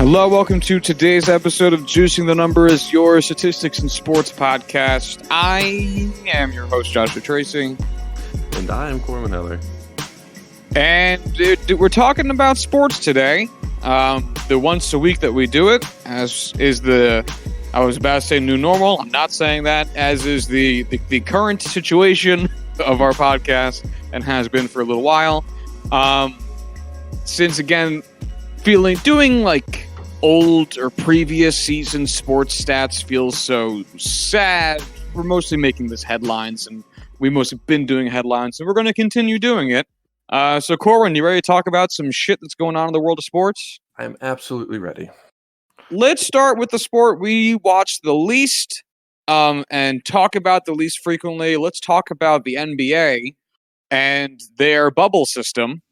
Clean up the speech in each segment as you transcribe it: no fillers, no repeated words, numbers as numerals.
Hello, welcome to today's episode of Juicing the Numbers, your statistics and sports podcast. I am your host, Joshua Tracy. And I am Corwin Heller. And we're talking about sports today. The once a week that we do it, as is I was about to say new normal. I'm not saying that, as is the current situation of our podcast and has been for a little while. Since, again, doing like old or previous season sports stats feels so sad. We're mostly making this headlines, and we mostly been doing headlines, and we're going to continue doing it. So, Corwin, you ready to talk about some shit that's going on in the world of sports? I'm absolutely ready. Let's start with the sport we watch the least and talk about the least frequently. Let's talk about the NBA and their bubble system.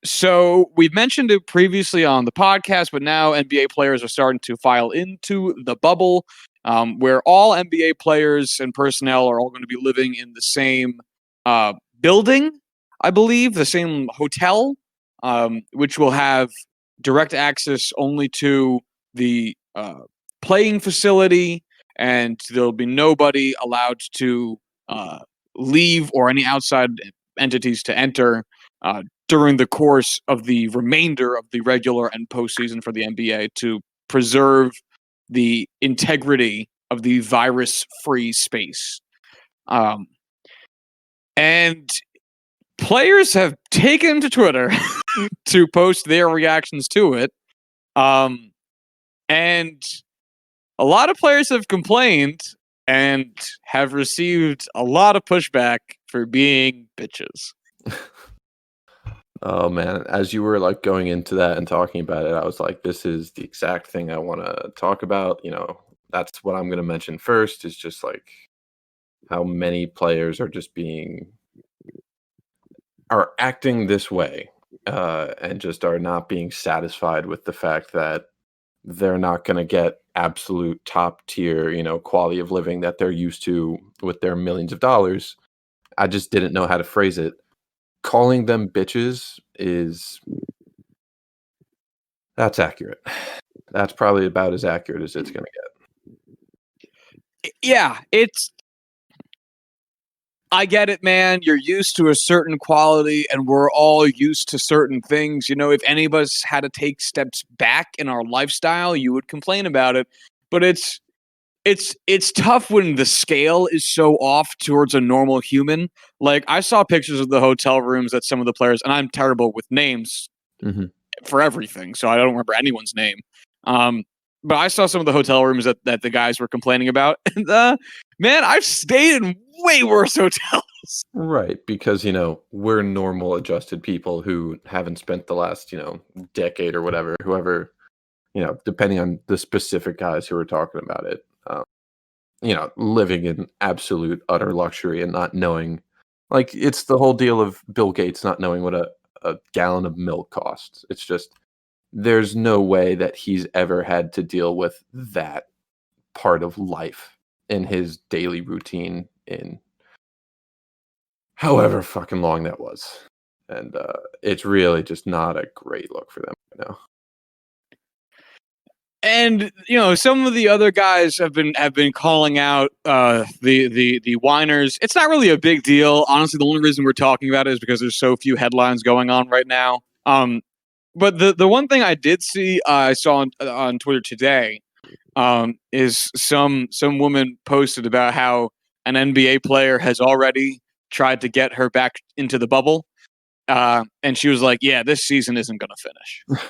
So we've mentioned it previously on the podcast, but now NBA players are starting to file into the bubble, where all NBA players and personnel are all going to be living in the same building, I believe, the same hotel, which will have direct access only to the playing facility, and there'll be nobody allowed to leave or any outside entities to enter during the course of the remainder of the regular and postseason for the NBA to preserve the integrity of the virus-free space. And players have taken to Twitter to post their reactions to it. And a lot of players have complained and have received a lot of pushback for being bitches. Oh man, as you were like going into that and talking about it, I was like, this is the exact thing I want to talk about. You know, that's what I'm going to mention first, is just like how many players are just are acting this way and just are not being satisfied with the fact that they're not going to get absolute top tier, quality of living that they're used to with their millions of dollars. I just didn't know how to phrase it. Calling them bitches that's accurate. That's probably about as accurate as it's going to get. Yeah, I get it, man. You're used to a certain quality, and we're all used to certain things. If any of us had to take steps back in our lifestyle, you would complain about it. But it's tough when the scale is so off towards a normal human. Like, I saw pictures of the hotel rooms that some of the players, and I'm terrible with names for everything, so I don't remember anyone's name. But I saw some of the hotel rooms that the guys were complaining about. And man, I've stayed in way worse hotels. Right, because, we're normal adjusted people who haven't spent the last, decade or whatever, whoever, depending on the specific guys who are talking about it, living in absolute utter luxury and not knowing, like, it's the whole deal of Bill Gates not knowing what a gallon of milk costs. It's just, there's no way that he's ever had to deal with that part of life in his daily routine in however fucking long that was. And it's really just not a great look for them right now. And some of the other guys have been calling out the whiners. It's not really a big deal, honestly. The only reason we're talking about it is because there's so few headlines going on right now. But the one thing I did see, I saw on Twitter today, is some woman posted about how an NBA player has already tried to get her back into the bubble, and she was like, "Yeah, this season isn't going to finish."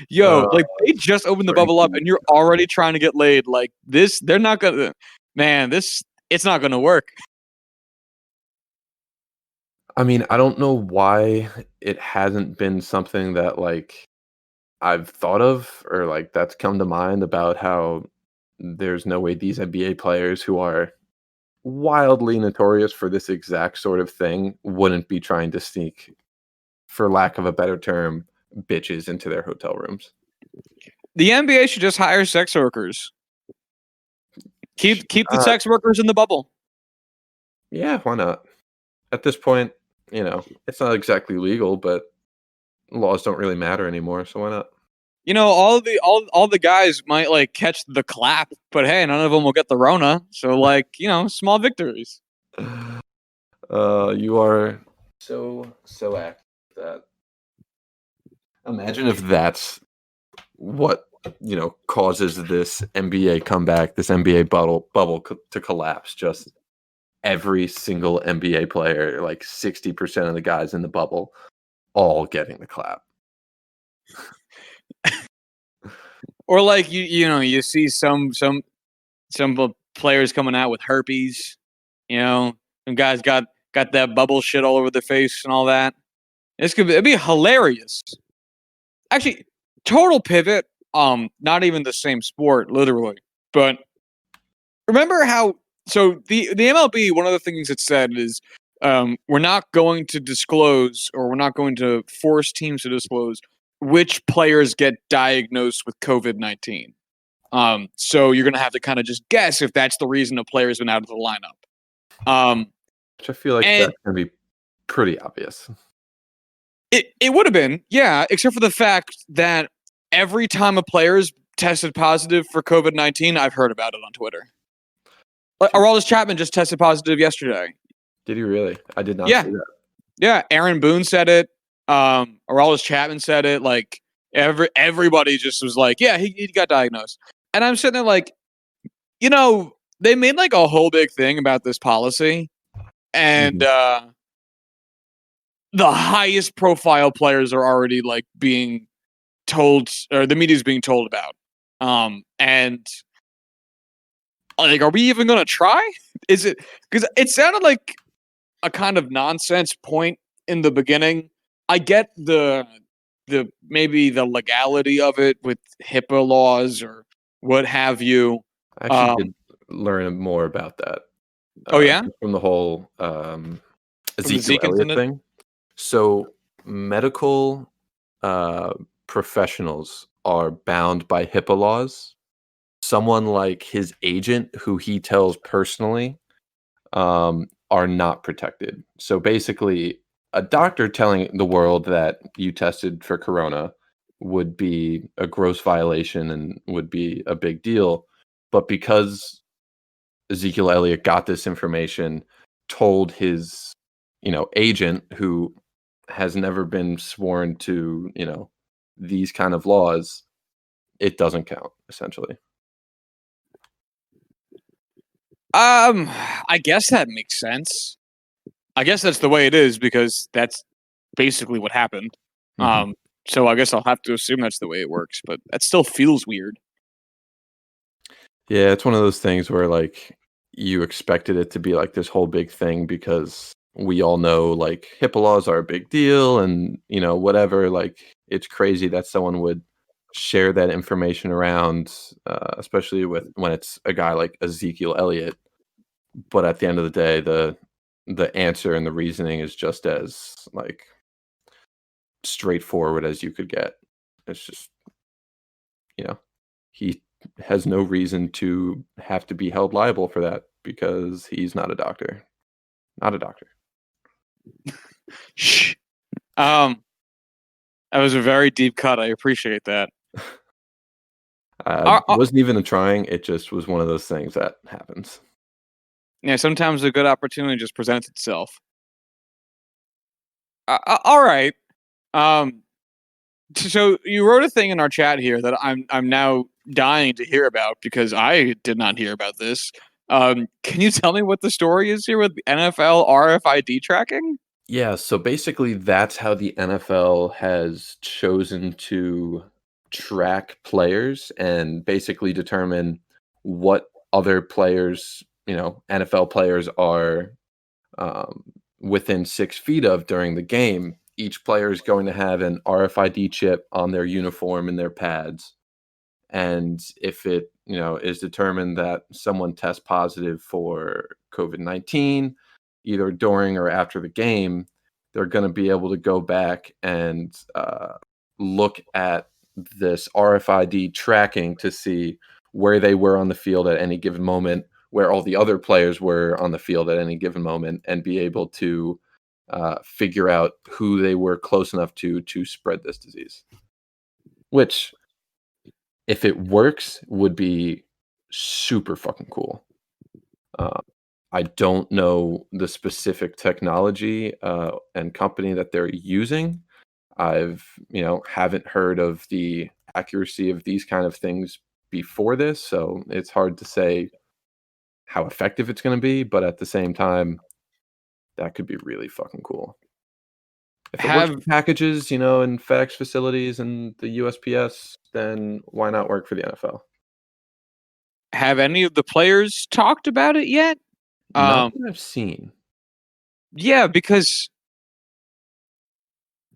Yo, like, they just opened the bubble up and you're already trying to get laid. Like, this, they're not gonna, man, it's not gonna work. I mean, I don't know why it hasn't been something that, like, I've thought of or, like, that's come to mind about how there's no way these NBA players who are wildly notorious for this exact sort of thing wouldn't be trying to sneak, for lack of a better term, bitches into their hotel rooms. The NBA should just hire sex workers. Keep the sex workers in the bubble. Yeah, why not? At this point, it's not exactly legal, but laws don't really matter anymore, so why not? All the guys might like catch the clap, but hey, none of them will get the Rona. So small victories. You are so accurate. That imagine if that's what causes this NBA comeback, this NBA bubble to collapse. Just every single NBA player, like 60% of the guys in the bubble, all getting the clap. Or like you see some players coming out with herpes. Some guys got that bubble shit all over their face and all that. It'd be hilarious. Actually, total pivot. Not even the same sport, literally. But remember how? So the MLB, one of the things it said is, we're not going to disclose, or we're not going to force teams to disclose which players get diagnosed with COVID-19. So you're going to have to kind of just guess if that's the reason a player's been out of the lineup. Which I feel like that's going to be pretty obvious. It would have been, yeah, except for the fact that every time a player's tested positive for COVID-19, I've heard about it on Twitter. Aroldis Chapman just tested positive yesterday. Did he really? I did not see that. Yeah, Aaron Boone said it. Aroldis Chapman said it. Like everybody just was like, yeah, he got diagnosed. And I'm sitting there like, they made like a whole big thing about this policy, and the highest profile players are already like being told, or the media's being told about. And like, are we even going to try? Is it because it sounded like a kind of nonsense point in the beginning? I get the maybe the legality of it with HIPAA laws or what have you. I actually did learn more about that. Oh yeah, from the whole Ezekiel Elliott thing. So medical professionals are bound by HIPAA laws. Someone like his agent, who he tells personally, are not protected. So basically, a doctor telling the world that you tested for corona would be a gross violation and would be a big deal. But because Ezekiel Elliott got this information, told his, agent, who has never been sworn to, these kind of laws, it doesn't count, essentially. I guess that makes sense. I guess that's the way it is because that's basically what happened. So I guess I'll have to assume that's the way it works, but that still feels weird. Yeah, it's one of those things where like you expected it to be like this whole big thing because we all know like HIPAA laws are a big deal and whatever, like it's crazy that someone would share that information around, especially when it's a guy like Ezekiel Elliott. But at the end of the day, the answer and the reasoning is just as like straightforward as you could get. It's just, he has no reason to have to be held liable for that because he's not a doctor. Not a doctor. Shh. That was a very deep cut. I appreciate that. Wasn't even a trying. It just was one of those things that happens. Yeah, sometimes a good opportunity just presents itself. All right. So you wrote a thing in our chat here that I'm now dying to hear about because I did not hear about this. Can you tell me what the story is here with NFL RFID tracking? Yeah, so basically that's how the NFL has chosen to track players and basically determine what other players, NFL players are within 6 feet of during the game. Each player is going to have an RFID chip on their uniform and their pads. And if it, is determined that someone tests positive for COVID-19, either during or after the game, they're going to be able to go back and look at this RFID tracking to see where they were on the field at any given moment, where all the other players were on the field at any given moment, and be able to figure out who they were close enough to spread this disease. Which, if it works, would be super fucking cool. I don't know the specific technology and company that they're using. I've, haven't heard of the accuracy of these kind of things before this, so it's hard to say how effective it's going to be, but at the same time, that could be really fucking cool. If it works Have for packages, in FedEx facilities and the USPS, then why not work for the NFL? have any of the players talked about it yet? Not that I've seen. Yeah, because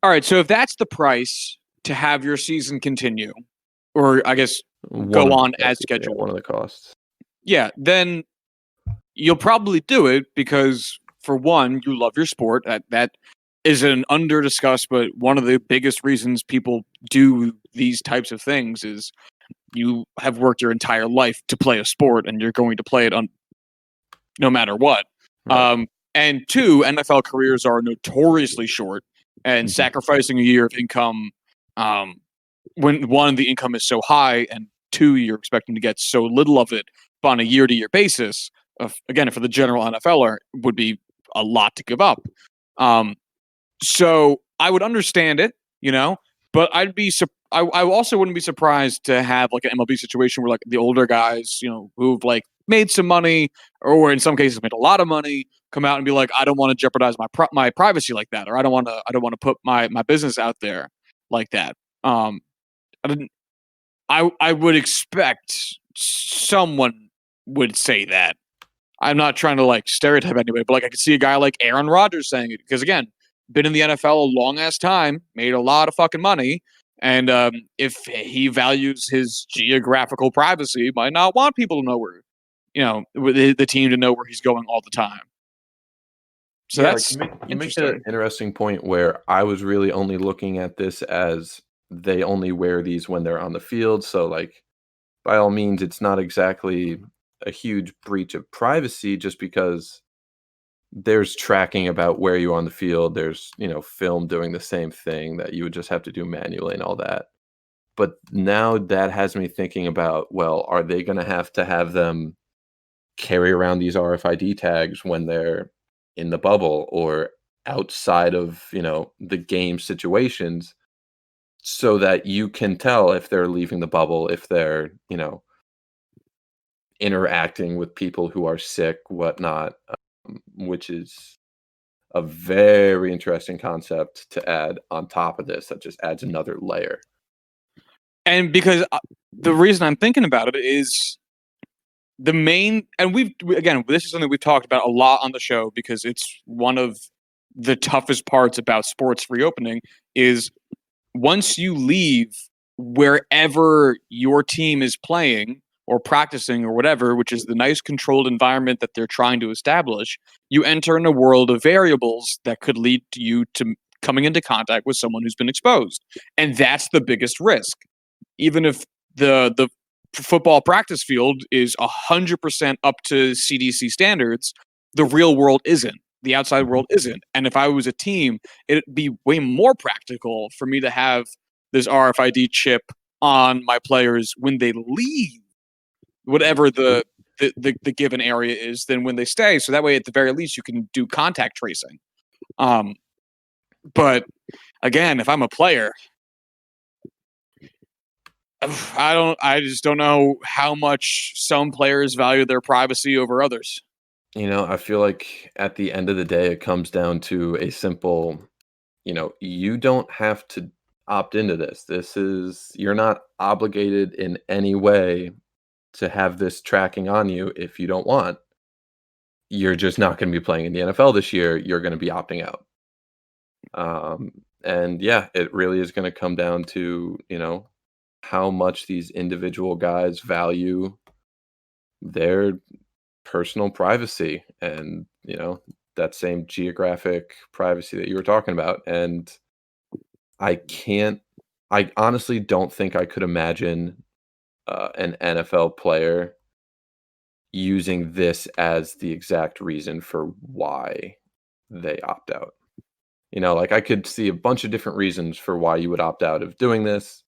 all right, so if that's the price to have your season continue, or I guess One go of the on as costs, yeah, scheduled, one of the costs. yeah, then you'll probably do it because for one, you love your sport. That is an under discussed, but one of the biggest reasons people do these types of things is you have worked your entire life to play a sport and you're going to play it on no matter what. Right. And two, NFL careers are notoriously short, and Mhm. sacrificing a year of income, when one, the income is so high, and two, you're expecting to get so little of it on a year-to-year basis. Again, for the general NFLer, would be a lot to give up. So I would understand it, but I also wouldn't be surprised to have like an MLB situation where like the older guys, who've like made some money or in some cases made a lot of money, come out and be like, I don't want to jeopardize my privacy like that, or I don't want to put my business out there like that. Um, I didn't. I would expect someone would say that. I'm not trying to like stereotype anyway, but like I could see a guy like Aaron Rodgers saying it because again, been in the NFL a long ass time, made a lot of fucking money, and if he values his geographical privacy, might not want people to know where, the team to know where he's going all the time. So Yeah, like that's you make an interesting. interesting point where I was really only looking at this as they only wear these when they're on the field. So, like, by all means, it's not exactly a huge breach of privacy just because there's tracking about where you are on the field. There's, film doing the same thing that you would just have to do manually and all that. But now that has me thinking about, well, are they going to have them carry around these RFID tags when they're in the bubble or outside of, the game situations so that you can tell if they're leaving the bubble, if they're, interacting with people who are sick, whatnot, which is a very interesting concept to add on top of this that just adds another layer. And because the reason I'm thinking about it is the main, and again, this is something we've talked about a lot on the show because it's one of the toughest parts about sports reopening is once you leave wherever your team is playing or practicing or whatever, which is the nice controlled environment that they're trying to establish, you enter in a world of variables that could lead to you to coming into contact with someone who's been exposed. And that's the biggest risk. Even if the football practice field is 100% up to CDC standards, the real world isn't. The outside world isn't. And if I was a team, it'd be way more practical for me to have this RFID chip on my players when they leave, whatever the given area is, than when they stay. So that way, at the very least, you can do contact tracing. But again, if I'm a player, I just don't know how much some players value their privacy over others. I feel like at the end of the day, it comes down to a simple, you don't have to opt into this. You're not obligated in any way to have this tracking on you if you don't want. You're just not going to be playing in the NFL this year. You're going to be opting out. And yeah, it really is going to come down to, how much these individual guys value their personal privacy and, that same geographic privacy that you were talking about. And I can't, I honestly don't think I could imagine an NFL player using this as the exact reason for why they opt out. Like I could see a bunch of different reasons for why you would opt out of doing this.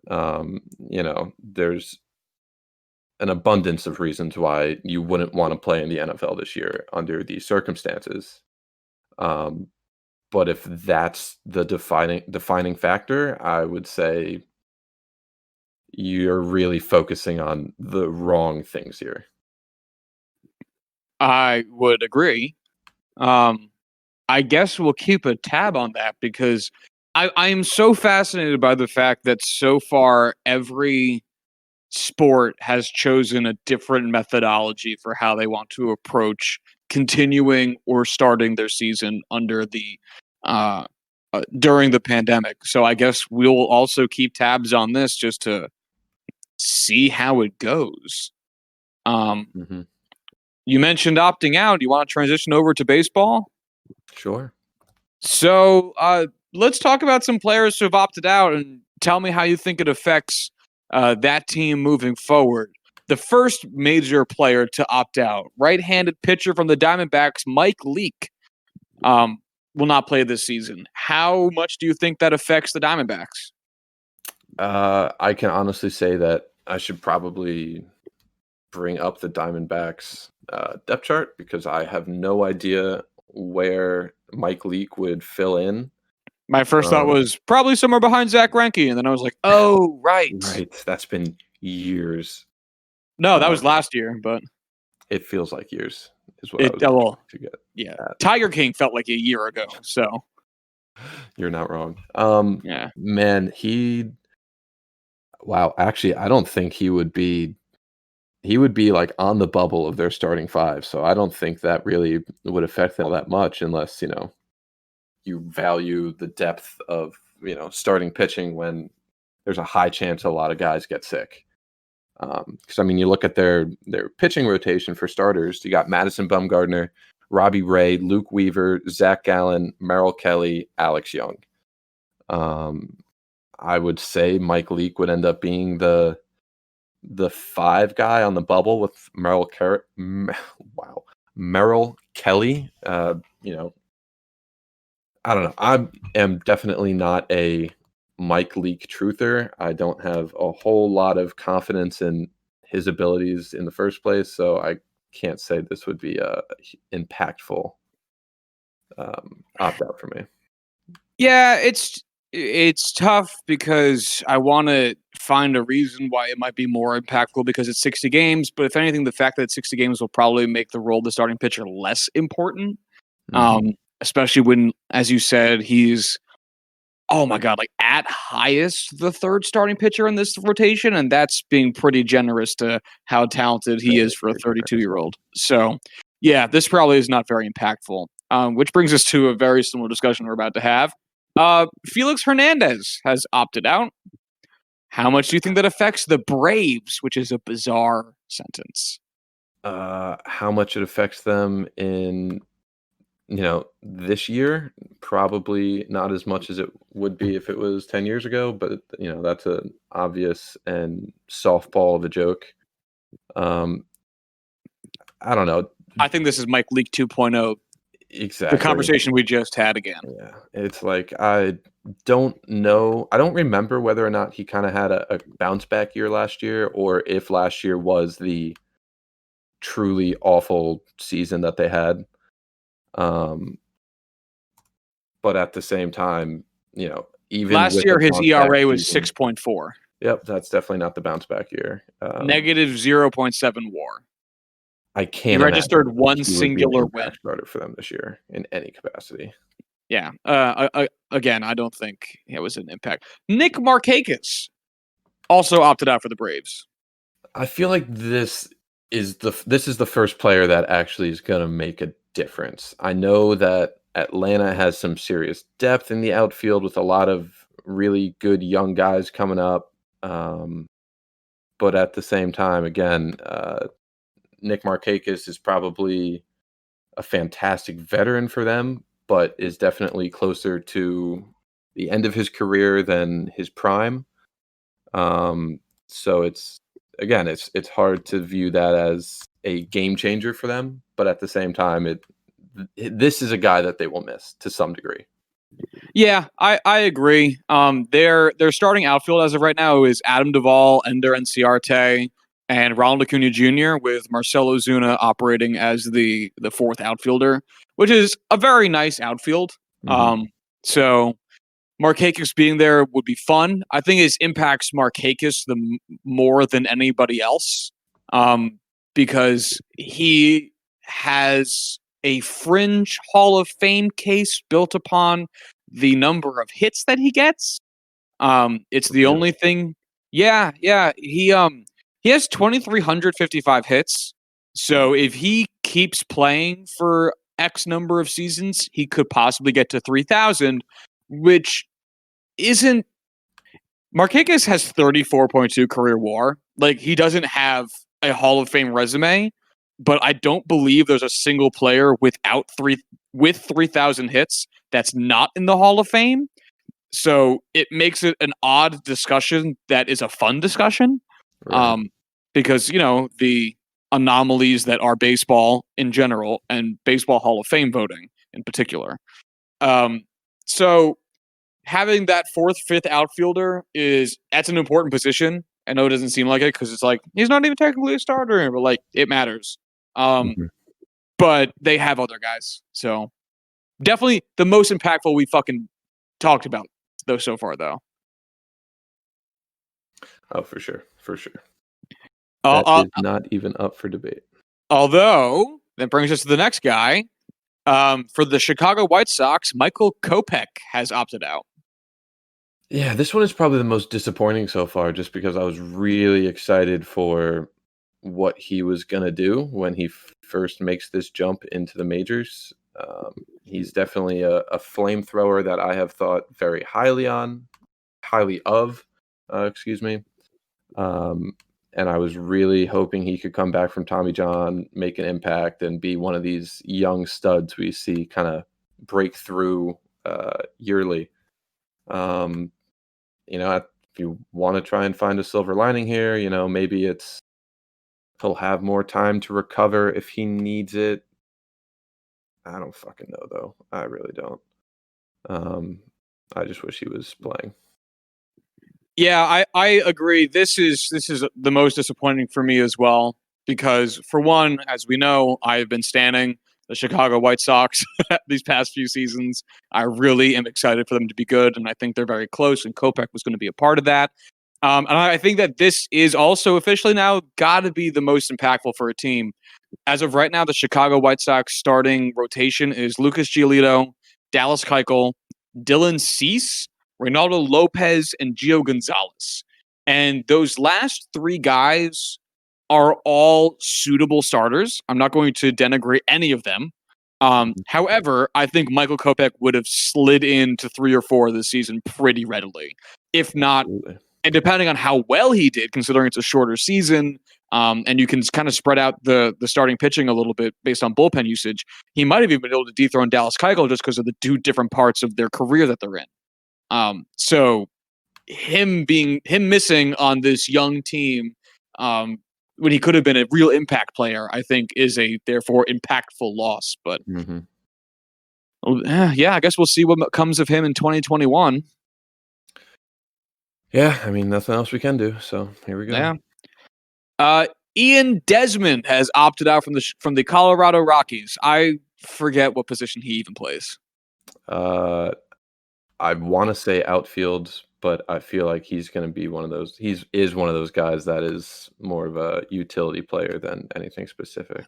There's an abundance of reasons why you wouldn't want to play in the NFL this year under these circumstances. Um, but if that's the defining factor, I would say you're really focusing on the wrong things here. I would agree. I guess we'll keep a tab on that because I am so fascinated by the fact that so far every sport has chosen a different methodology for how they want to approach continuing or starting their season under the during the pandemic. So I guess we'll also keep tabs on this just to see how it goes. Mhm. You mentioned opting out. You want to transition over to baseball? Sure. So let's talk about some players who have opted out and tell me how you think it affects that team moving forward. The first major player to opt out, right-handed pitcher from the Diamondbacks, Mike Leake, will not play this season. How much do you think that affects the Diamondbacks? I can honestly say that I should probably bring up the Diamondbacks depth chart because I have no idea where Mike Leake would fill in. My first thought was probably somewhere behind Zach Greinke, and then I was like, "Oh, right, right." That's been years. No, that was last year, but it feels like years. Is what I was to get. Yeah, Tiger King felt like a year ago. So you're not wrong. Yeah, Man, wow. Actually, I don't think he would be. He would be like on the bubble of their starting five. So I don't think that really would affect them that much unless you value the depth of starting pitching when there's a high chance a lot of guys get sick. Because I mean, you look at their pitching rotation for starters. You got Madison Bumgarner, Robbie Ray, Luke Weaver, Zach Gallen, Merrill Kelly, Alex Young. I would say Mike Leake would end up being the five guy on the bubble with Merrill Kelly. I don't know. I am definitely not a Mike Leake truther. I don't have a whole lot of confidence in his abilities in the first place, so I can't say this would be a impactful opt out for me. Yeah, it's tough because I want to find a reason why it might be more impactful because it's 60 games. But if anything, the fact that it's 60 games will probably make the role of the starting pitcher less important. Especially when, as you said, he's oh my god, like at highest the third starting pitcher in this rotation, and that's being pretty generous to how talented he is for a 32-year-old. So, yeah, this probably is not very impactful. Which brings us to a very similar discussion we're about to have. Felix Hernandez has opted out. How much do you think that affects the Braves, which is a bizarre sentence? How much it affects them in this year, probably not as much as it would be if it was 10 years ago, but that's an obvious and softball of a joke. I don't know. I think this is Mike Leake 2.0. Exactly. The conversation we just had again. Yeah. It's like I don't know. I don't remember whether or not he kind of had a bounce back year last year or if last year was the truly awful season that they had. But at the same time, even last year his ERA was 6.4. Yep, that's definitely not the bounce back year. Negative 0.7 WAR. I can't. He registered one singular win starter for them this year in any capacity. Yeah. Again, I don't think it was an impact. Nick Markakis also opted out for the Braves. I feel like this is the first player that actually is going to make a difference. I know that Atlanta has some serious depth in the outfield with a lot of really good young guys coming up. But at the same time, again, Nick Markakis is probably a fantastic veteran for them, but is definitely closer to the end of his career than his prime. So it's hard to view that as a game changer for them, but at the same time, this is a guy that they will miss to some degree. Yeah, I agree. Their starting outfield as of right now is Adam Duvall, Ender Enciarte, and Ronald Acuna Jr. with Marcelo Zuna operating as the fourth outfielder, which is a very nice outfield. Mhm. So Markakis being there would be fun. I think it impacts Markakis more than anybody else, because he has a fringe Hall of Fame case built upon the number of hits that he gets. It's the Really? only thing. Yeah, yeah. He has 2,355 hits. So if he keeps playing for X number of seasons, he could possibly get to 3,000, which isn't. Markakis has 34.2 career WAR. Like, he doesn't have a Hall of Fame resume, but I don't believe there's a single player with 3,000 hits that's not in the Hall of Fame. So it makes it an odd discussion that is a fun discussion, Right. um, because the anomalies that are baseball in general and baseball Hall of Fame voting in particular. Um, so having that fourth, fifth outfielder that's an important position. I know it doesn't seem like it because it's like he's not even technically a starter, but like it matters. Um, Mhm. but they have other guys, so definitely the most impactful we fucking talked about though so far though. Oh, for sure, for sure. Uh, That uh, is not even up for debate. Although that brings us to the next guy. For the Chicago White Sox, Michael Kopech has opted out. Yeah, this one is probably the most disappointing so far just because I was really excited for what he was gonna do when he first makes this jump into the majors. He's definitely a flamethrower that I have thought very highly of, excuse me. Um, and I was really hoping he could come back from Tommy John, make an impact, and be one of these young studs we see kind of break through yearly. Um, if you want to try and find a silver lining here, maybe it's he'll have more time to recover if he needs it. I don't fucking know though. I really don't. Um, I just wish he was playing. Yeah, I agree. This is the most disappointing for me as well because for one, as we know, I have been standing the Chicago White Sox these past few seasons. I really am excited for them to be good, and I think they're very close. And Kopech was going to be a part of that. And I think that this is also officially now got to be the most impactful for a team. As of right now, the Chicago White Sox starting rotation is Lucas Giolito, Dallas Keuchel, Dylan Cease, Reynaldo Lopez, and Gio Gonzalez. And those last three guys are all suitable starters. I'm not going to denigrate any of them. Mhm. However, I think Michael Kopech would have slid into 3 or 4 this season pretty readily, if not, Absolutely. and depending on how well he did, considering it's a shorter season, and you can kind of spread out the starting pitching a little bit based on bullpen usage, he might have even been able to dethrone Dallas Keuchel just because of the two different parts of their career that they're in. So him missing on this young team, um, when he could have been a real impact player, I think is a therefore impactful loss. But Hmm. yeah, I guess we'll see what comes of him in 2021. Yeah, I mean nothing else we can do. So here we go. Yeah. Uh, Ian Desmond has opted out from the Colorado Rockies. I forget what position he even plays. Uh, I want to say outfield, but I feel like he's going to be one of those. Is one of those guys that is more of a utility player than anything specific.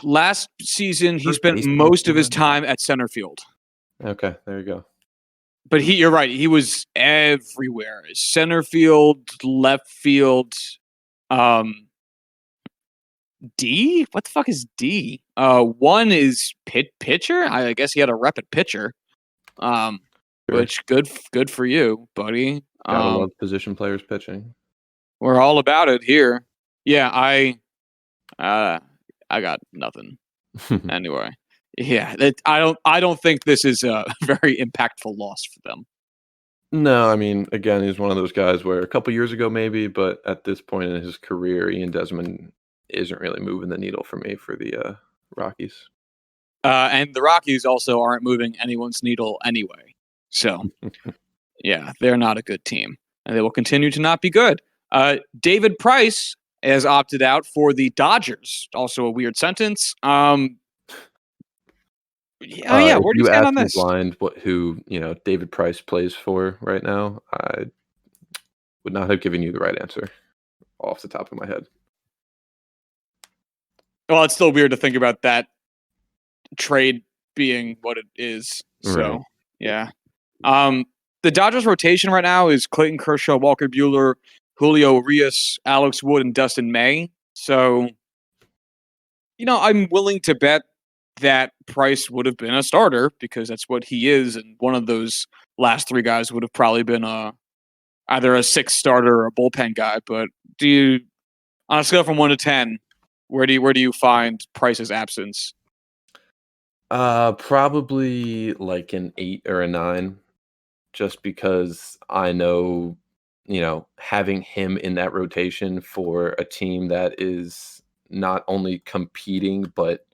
Last season, he First spent baseman, most of his maybe? time at center field. Okay, there you go. But you're right. He was everywhere. Center field, left field, um, D. What the fuck is D? One is pitcher. I guess he had a rep at pitcher. Um, Sure. which good for you, buddy. Gotta love position players pitching. We're all about it here. Yeah, uh, I got nothing. Anyway, yeah, I don't think this is a very impactful loss for them. No, I mean, again, he's one of those guys where a couple years ago maybe, but at this point in his career, Ian Desmond isn't really moving the needle for me for the Rockies. And the Rockies also aren't moving anyone's needle anyway. So, yeah, they're not a good team, and they will continue to not be good. David Price has opted out for the Dodgers. Also a weird sentence. Yeah, If where do you you stand ask on me this? blind who David Price plays for right now, I would not have given you the right answer off the top of my head. Well, it's still weird to think about that trade being what it is. Right. So, yeah. The Dodgers rotation right now is Clayton Kershaw, Walker Buehler, Julio Urias, Alex Wood, and Dustin May. So, I'm willing to bet that Price would have been a starter because that's what he is, and one of those last three guys would have probably been either a sixth starter or a bullpen guy. But on a scale from 1 to 10, where do you find Price's absence? Probably like an 8 or a 9, just because I know, having him in that rotation for a team that is not only competing, but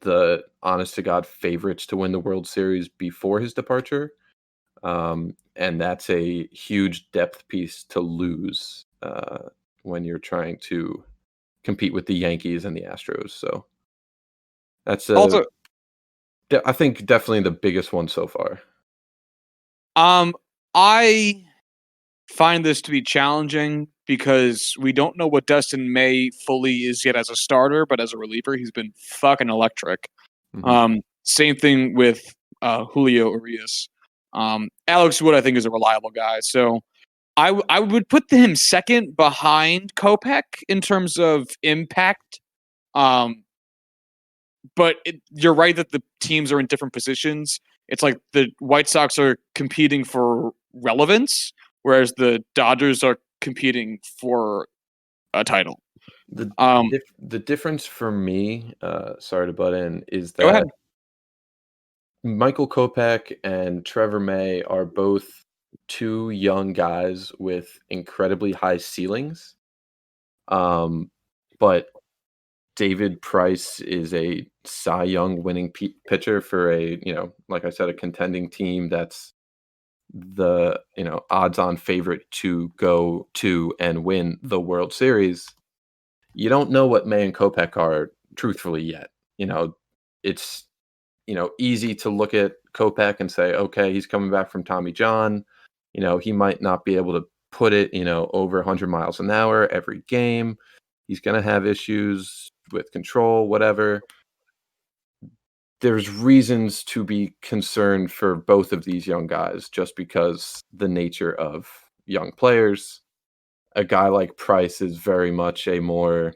the honest to God favorites to win the World Series before his departure. And that's a huge depth piece to lose when you're trying to compete with the Yankees and the Astros. So that's Also, I think definitely the biggest one so far. I find this to be challenging because we don't know what Dustin May fully is yet as a starter, but as a reliever, he's been fucking electric. Mhm. Same thing with Julio Urias. Alex Wood, I think, is a reliable guy. So I would put him second behind Kopech in terms of impact. Um, but you're right that the teams are in different positions. It's like the White Sox are competing for relevance, whereas the Dodgers are competing for a title. The Um, the difference for me, sorry to butt in, is Go that ahead. Michael Kopech and Trevor May are both two young guys with incredibly high ceilings. But David Price is a Cy Young winning pitcher for like I said, a contending team that's the odds-on favorite to go to and win the World Series. You don't know what May and Kopech are truthfully yet. It's easy to look at Kopech and say, okay, he's coming back from Tommy John. He might not be able to put it, over 100 miles an hour every game. He's going to have issues with control, whatever. There's reasons to be concerned for both of these young guys just because the nature of young players. A guy like Price is very much a more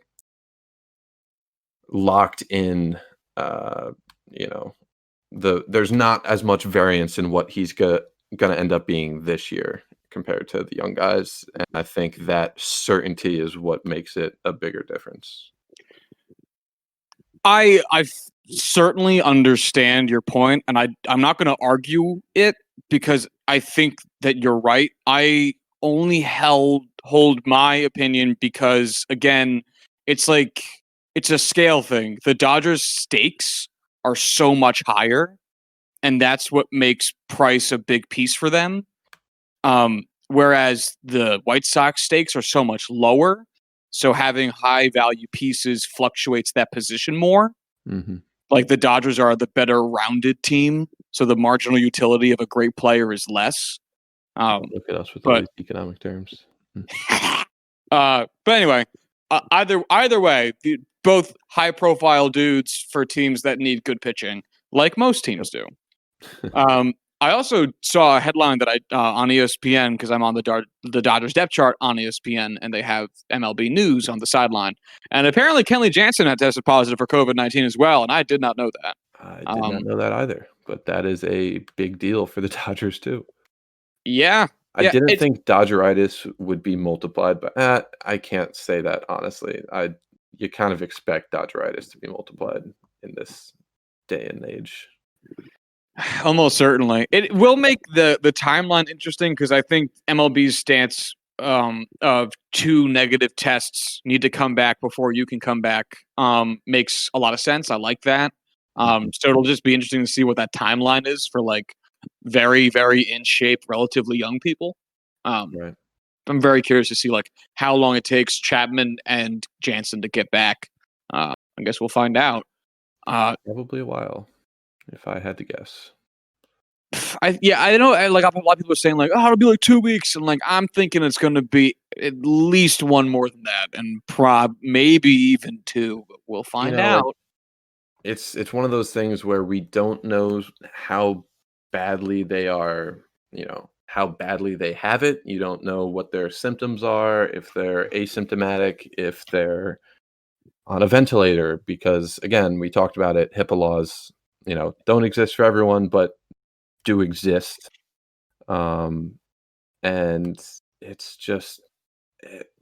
locked in, you know, there's not as much variance in what he's gonna end up being this year compared to the young guys, and I think that certainty is what makes it a bigger difference. I certainly understand your point, and I'm not going to argue it because I think that you're right. I only hold my opinion because again, it's like it's a scale thing. The Dodgers stakes are so much higher, and that's what makes Price a big piece for them. Whereas the White Sox stakes are so much lower, so having high value pieces fluctuates that position more. Mhm. Like the Dodgers are the better rounded team, so the marginal utility of a great player is less. Look at us with all But these economic terms. Mm. but anyway, either way, both high profile dudes for teams that need good pitching, like most teams do. I also saw a headline that I on ESPN because I'm on the Dodgers depth chart on ESPN, and they have MLB News on the sideline. And apparently, Kenley Jansen had tested positive for COVID-19 as well, and I did not know that. I did not Um, know that either, but that is a big deal for the Dodgers too. yeah, I yeah, didn't it's think Dodgeritis would be multiplied, but I can't say that honestly. You kind of expect Dodgeritis to be multiplied in this day and age. almost certainly. It will make the timeline interesting because I think MLB's stance of two negative tests need to come back before you can come back makes a lot of sense. I like that. Mhm. So it'll just be interesting to see what that timeline is for like very, very in shape, relatively young people. Right. I'm very curious to see like how long it takes Chapman and Jansen to get back. I guess we'll find out. Probably a while, if I had to guess. I know. Like a lot of people are saying, like, oh, it'll be like 2 weeks, and like I'm thinking it's going to be at least one more than that, and maybe even two. But we'll You find know, like out. it's one of those things where we don't know how badly they are, how badly they have it. You don't know what their symptoms are, if they're asymptomatic, if they're on a ventilator, because again, we talked about it, HIPAA laws, don't exist for everyone, but do exist. Um, and it's just,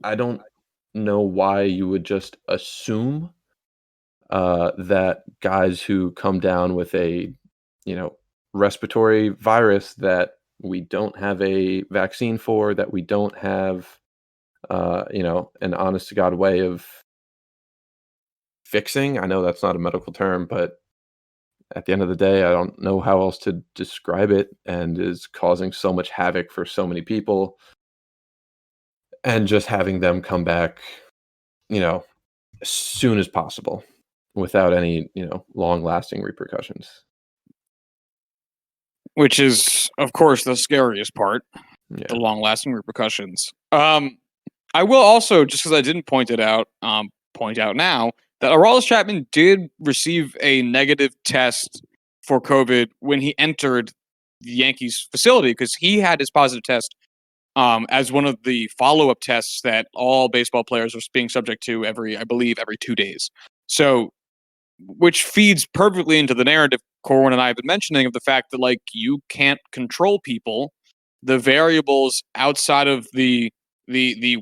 I don't know why you would just assume that guys who come down with a, you know, respiratory virus that we don't have a vaccine for, that we don't have, an honest to God way of fixing. I know that's not a medical term, but at the end of the day, I don't know how else to describe it, and is causing so much havoc for so many people. And just having them come back, you know, as soon as possible without any, long lasting repercussions. Which is, of course, the scariest part, the Yeah. long-lasting repercussions. I will also, just because I didn't point out now that Aroldis Chapman did receive a negative test for COVID when he entered the Yankees facility because he had his positive test as one of the follow-up tests that all baseball players are being subject to I believe, every 2 days. So which feeds perfectly into the narrative Corwin and I have been mentioning of the fact that like you can't control people. The variables outside of the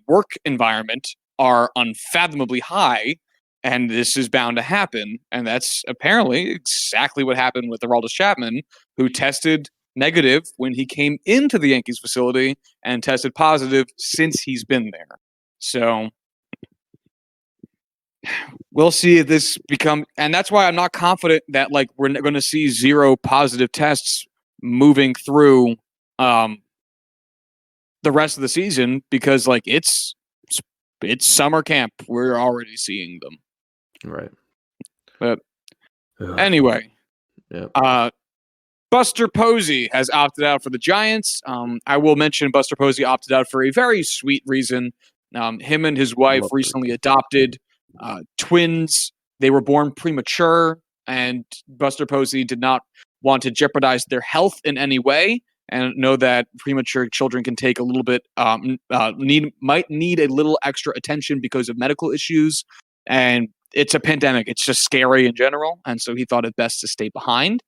work environment are unfathomably high, and this is bound to happen. And that's apparently exactly what happened with Aroldis Chapman, who tested negative when he came into the Yankees facility and tested positive since he's been there. So we'll see if this become, and that's why I'm not confident that like we're going to see zero positive tests moving through the rest of the season because like it's summer camp. We're already seeing them. Right. But Ugh. anyway, Yep. Buster Posey has opted out for the Giants. I will mention Buster Posey opted out for a very sweet reason. Him and his wife Love recently Posey. adopted twins. They were born premature, and Buster Posey did not want to jeopardize their health in any way, and know that premature children can take a little bit might need a little extra attention because of medical issues, and it's a pandemic. It's just scary in general, and so he thought it best to stay behind.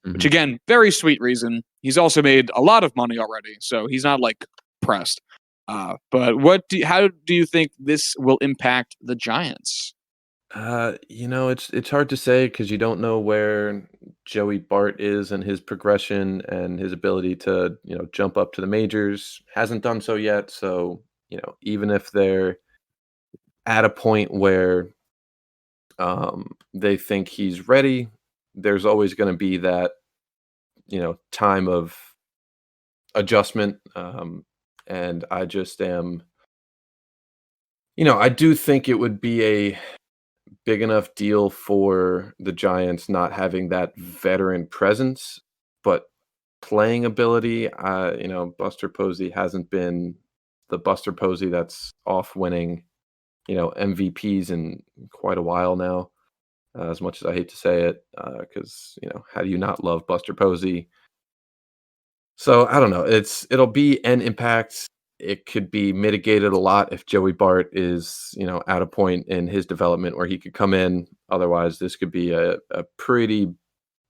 Which again, very sweet reason. He's also made a lot of money already, so he's not like pressed. But how do you think this will impact the Giants? It's hard to say because you don't know where Joey Bart is and his progression and his ability to, jump up to the majors. Hasn't done so yet. So, even if they're at a point where they think he's ready, there's always going to be that, time of adjustment. And I just am, I do think it would be a big enough deal for the Giants not having that veteran presence, but playing ability. Buster Posey hasn't been the Buster Posey that's off winning, MVPs in quite a while now. As much as I hate to say it, because how do you not love Buster Posey? So I don't know. It'll be an impact. It could be mitigated a lot if Joey Bart is, at a point in his development where he could come in. Otherwise, this could be a pretty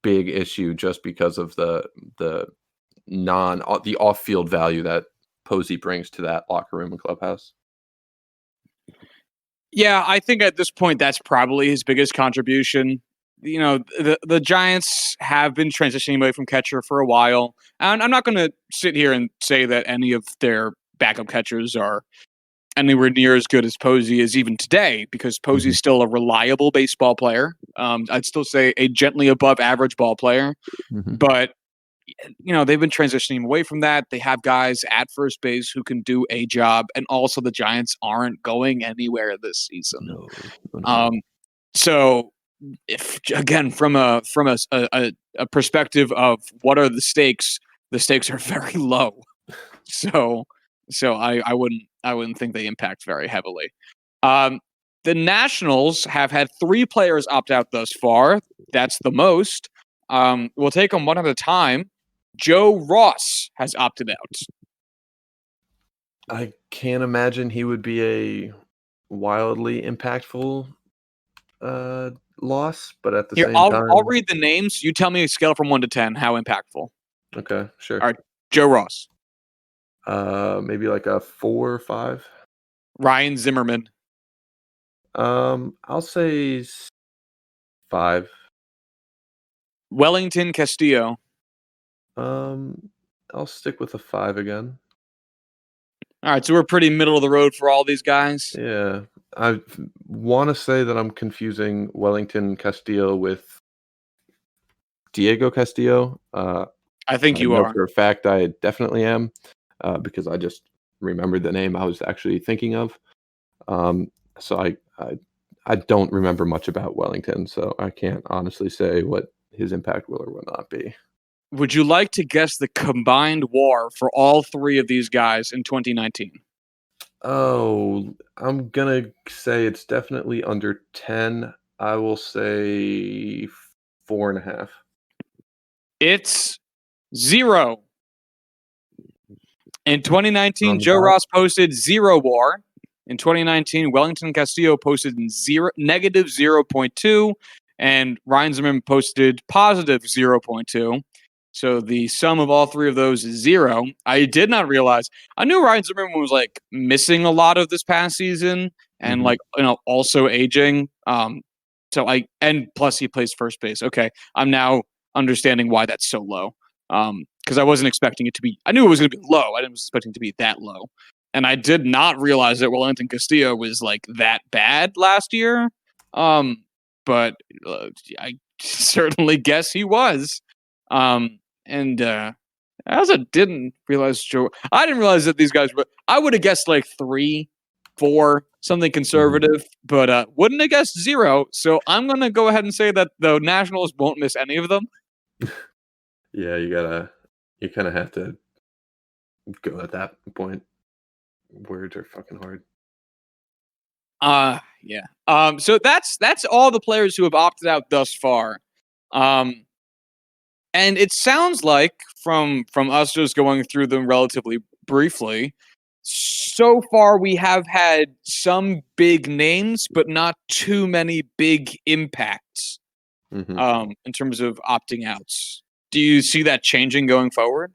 big issue just because of the the off field value that Posey brings to that locker room and clubhouse. Yeah, I think at this point that's probably his biggest contribution. The Giants have been transitioning away from catcher for a while, and I'm not going to sit here and say that any of their backup catchers are anywhere near as good as Posey is even today, because Posey's still a reliable baseball player. I'd still say a gently above average ball player, Mhm. but they've been transitioning away from that. They have guys at first base who can do a job, and also the Giants aren't going anywhere this season. No. So, if again from a perspective of what are the stakes are very low. So I wouldn't think they impact very heavily. The Nationals have had 3 players opt out thus far. That's the most. We'll take them one at a time. Joe Ross has opted out. I can't imagine he would be a wildly impactful loss, but at the Here, same I'll time, read the names. You tell me a scale from 1 to 10 how impactful. okay, sure. All right, Joe Ross, Maybe like a 4 or 5. Ryan Zimmerman, I'll say 5. Wellington Castillo, I'll stick with a 5 again. All right, so we're pretty middle of the road for all these guys. Yeah, I want to say that I'm confusing Wellington Castillo with Diego Castillo. I think I you know are. for a fact I definitely am, because I just remembered the name I was actually thinking of. So I don't remember much about Wellington, so I can't honestly say what his impact will or will not be. Would you like to guess the combined WAR for all 3 of these guys in 2019? Oh, I'm gonna say it's definitely under 10. I will say 4.5. It's 0. In 2019, On the Joe dot. Ross posted 0 WAR. In 2019, Wellington Castillo posted negative 0.2, and Ryan Zimmerman posted positive 0.2. So the sum of all 3 of those is 0. I did not realize. I knew Ryan Zimmerman was like missing a lot of this past season, and Mhm. also aging. And plus he plays first base. Okay, I'm now understanding why that's so low. Because I wasn't expecting it to be. I knew it was going to be low. I didn't expecting it to be that low, and I did not realize that Wellington Castillo was like that bad last year. But I certainly guess he was. And I also didn't realize Joe. I didn't realize that these guys were. I would have guessed like 3, 4, something Mhm. conservative, but wouldn't have guessed 0. So I'm gonna go ahead and say that the Nationals won't miss any of them. Yeah, you kind of have to go at that point. Words are fucking hard. Yeah. So that's all the players who have opted out thus far. Um, and it sounds like from us just going through them relatively briefly, so far we have had some big names, but not too many big impacts. Mhm. In terms of opting outs. Do you see that changing going forward?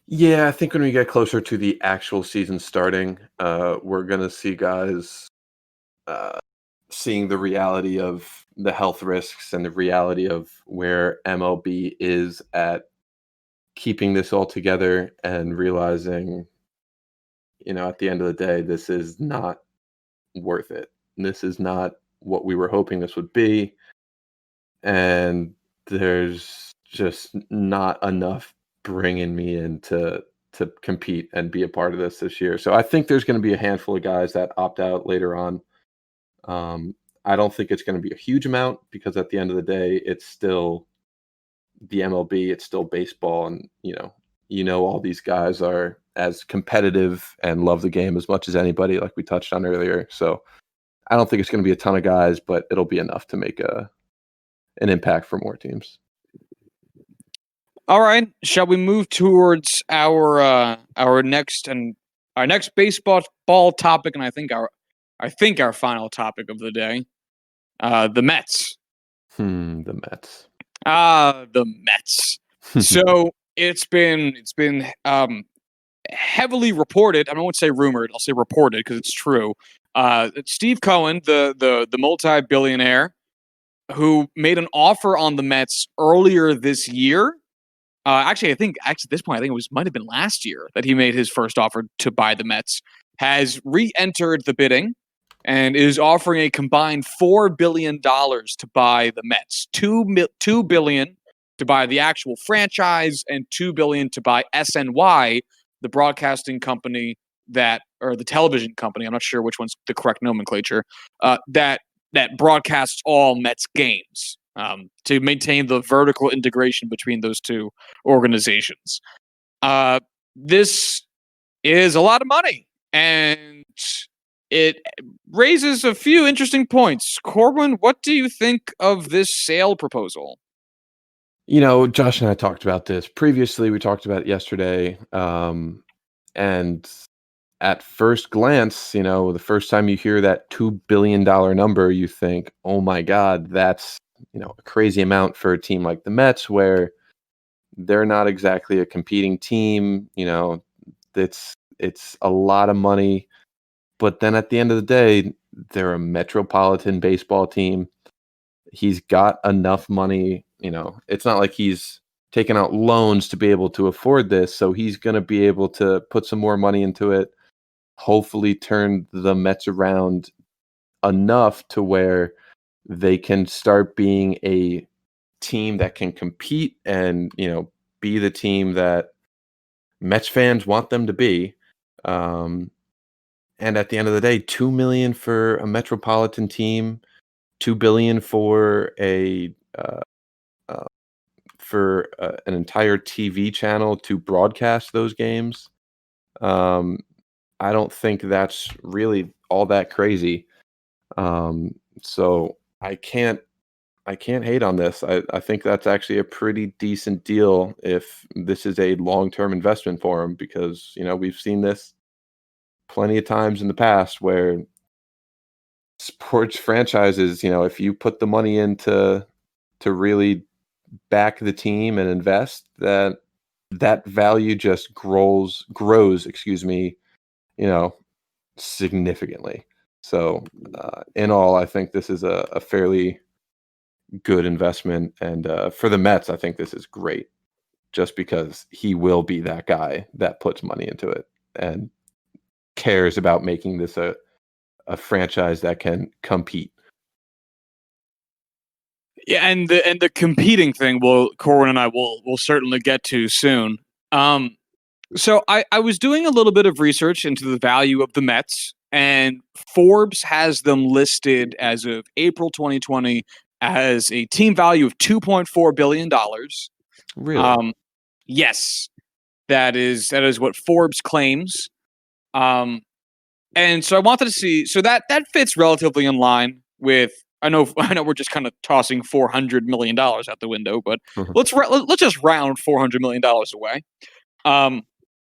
Yeah, I think when we get closer to the actual season starting, we're gonna see guys uh, seeing the reality of the health risks and the reality of where MLB is at keeping this all together and realizing, at the end of the day, this is not worth it. This is not what we were hoping this would be. And there's just not enough bringing me in to compete and be a part of this year. So I think there's going to be a handful of guys that opt out later on. I don't think it's going to be a huge amount because at the end of the day, it's still the MLB, it's still baseball, and all these guys are as competitive and love the game as much as anybody, like we touched on earlier. So I don't think it's going to be a ton of guys, but it'll be enough to make an impact for more teams. All right. Shall we move towards our next baseball topic, and I think our final topic of the day, the Mets. The Mets. The Mets. So it's been heavily reported. I won't say rumored. I'll say reported because it's true. Steve Cohen, the multi-billionaire, who made an offer on the Mets earlier this year. I think at this point, I think might have been last year that he made his first offer to buy the Mets. Has re-entered the bidding and is offering a combined $4 billion to buy the Mets. $2 billion to buy the actual franchise and $2 billion to buy SNY, the broadcasting company or the television company. I'm not sure which one's the correct nomenclature. That broadcasts all Mets games to maintain the vertical integration between those two organizations. This is a lot of money, and it raises a few interesting points. Corwin, what do you think of this sale proposal? Josh and I talked about this previously. We talked about it yesterday. And at first glance, the first time you hear that $2 billion number, you think, oh my God, that's, a crazy amount for a team like the Mets, where they're not exactly a competing team. It's a lot of money. But then at the end of the day, they're a metropolitan baseball team. He's got enough money. It's not like he's taken out loans to be able to afford this. So he's going to be able to put some more money into it, hopefully turn the Mets around enough to where they can start being a team that can compete and, be the team that Mets fans want them to be. And at the end of the day, $2 million for a metropolitan team, $2 billion for an entire TV channel to broadcast those games. I don't think that's really all that crazy. So I can't hate on this. I think that's actually a pretty decent deal if this is a long-term investment for him, because, we've seen this plenty of times in the past where sports franchises, if you put the money into to really back the team and invest, that value just grows, significantly. So in all, I think this is a fairly good investment. And for the Mets, I think this is great, just because he will be that guy that puts money into it and cares about making this a franchise that can compete. Yeah, and the competing thing, Corwin and I will certainly get to soon. So I was doing a little bit of research into the value of the Mets, and Forbes has them listed as of April 2020 as a team value of $2.4 billion. Really? Yes, that is what Forbes claims. And so I wanted to see, so that fits relatively in line with. I know we're just kind of tossing $400 million out the window, but let's just round $400 million away.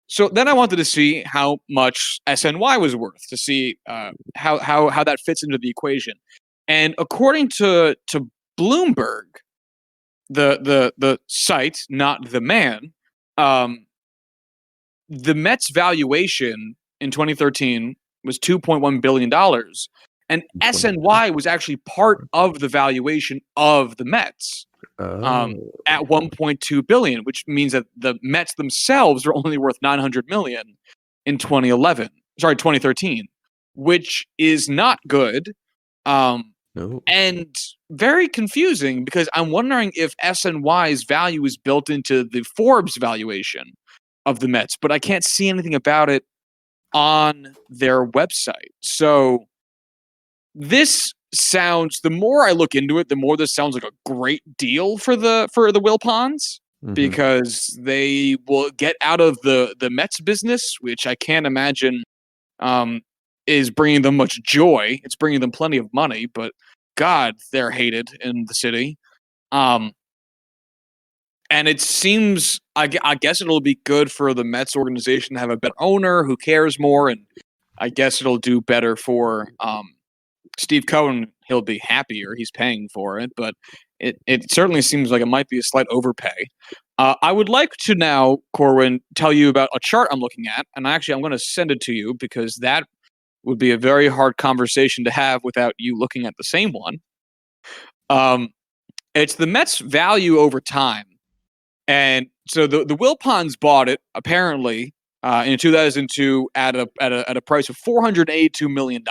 So then I wanted to see how much SNY was worth, to see how that fits into the equation. And according to Bloomberg, the site, not the man, the Mets valuation in 2013 was $2.1 billion. And SNY was actually part of the valuation of the Mets at $1.2 billion, which means that the Mets themselves are only worth $900 million in 2013, which is not good. No. And very confusing, because I'm wondering if SNY's value is built into the Forbes valuation of the Mets, but I can't see anything about it on their website. So this sounds, the more I look into it, the more this sounds like a great deal for the Wilpons, because they will get out of the Mets business, which I can't imagine is bringing them much joy. It's bringing them plenty of money, but God, they're hated in the city. And it seems, I guess it'll be good for the Mets organization to have a better owner who cares more, and I guess it'll do better for Steve Cohen. He'll be happier. He's paying for it, but it certainly seems like it might be a slight overpay. I would like to now, Corwin, tell you about a chart I'm looking at, and actually I'm going to send it to you, because that would be a very hard conversation to have without you looking at the same one. It's the Mets' value over time. And so the Wilpons bought it, apparently, in 2002 at a price of $482 million,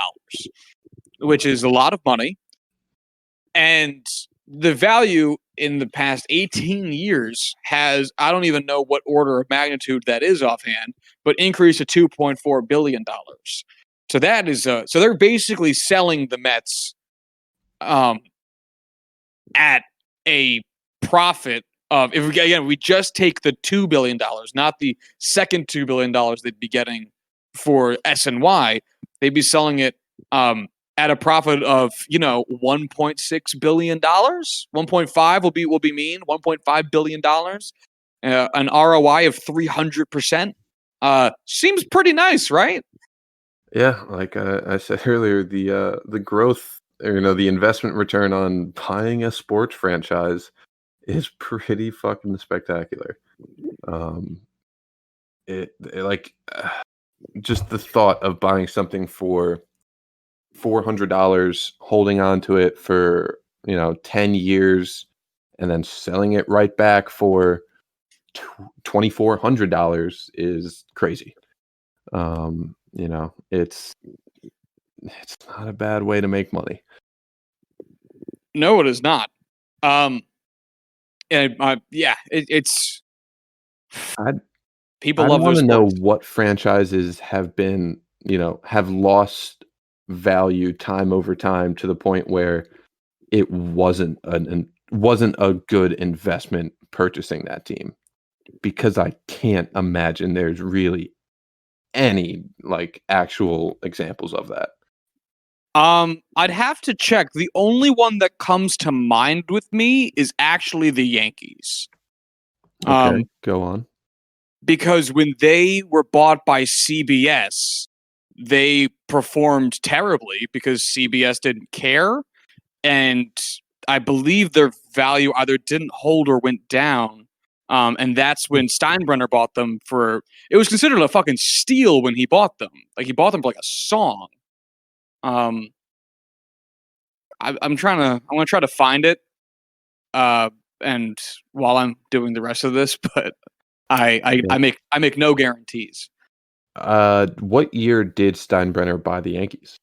which is a lot of money. And the value in the past 18 years has, I don't even know what order of magnitude that is offhand, but increased to $2.4 billion. So that is, so they're basically selling the Mets at a profit of, if we just take the $2 billion, not the second $2 billion they'd be getting for SNY, they'd be selling it at a profit of, $1.6 billion. 1.5 will be mean. $1.5 billion. An ROI of 300%. Seems pretty nice, right? Yeah, like I said earlier, the growth, or the investment return on buying a sports franchise is pretty fucking spectacular. Just the thought of buying something for $400, holding on to it for 10 years, and then selling it right back for $2,400 is crazy. It's not a bad way to make money. No, it is not. It's people I love want their to know sports. what franchises have been, have lost value time over time to the point where it wasn't a good investment purchasing that team, because I can't imagine there's really any actual examples of that. I'd have to check. The only one that comes to mind with me is actually the Yankees. Okay, go on. Because when they were bought by CBS, they performed terribly because CBS didn't care, and I believe their value either didn't hold or went down. And that's when Steinbrenner bought them for. It was considered a fucking steal when he bought them. Like, he bought them for like a song. I'm gonna try to find it. And while I'm doing the rest of this, but I make no guarantees. What year did Steinbrenner buy the Yankees?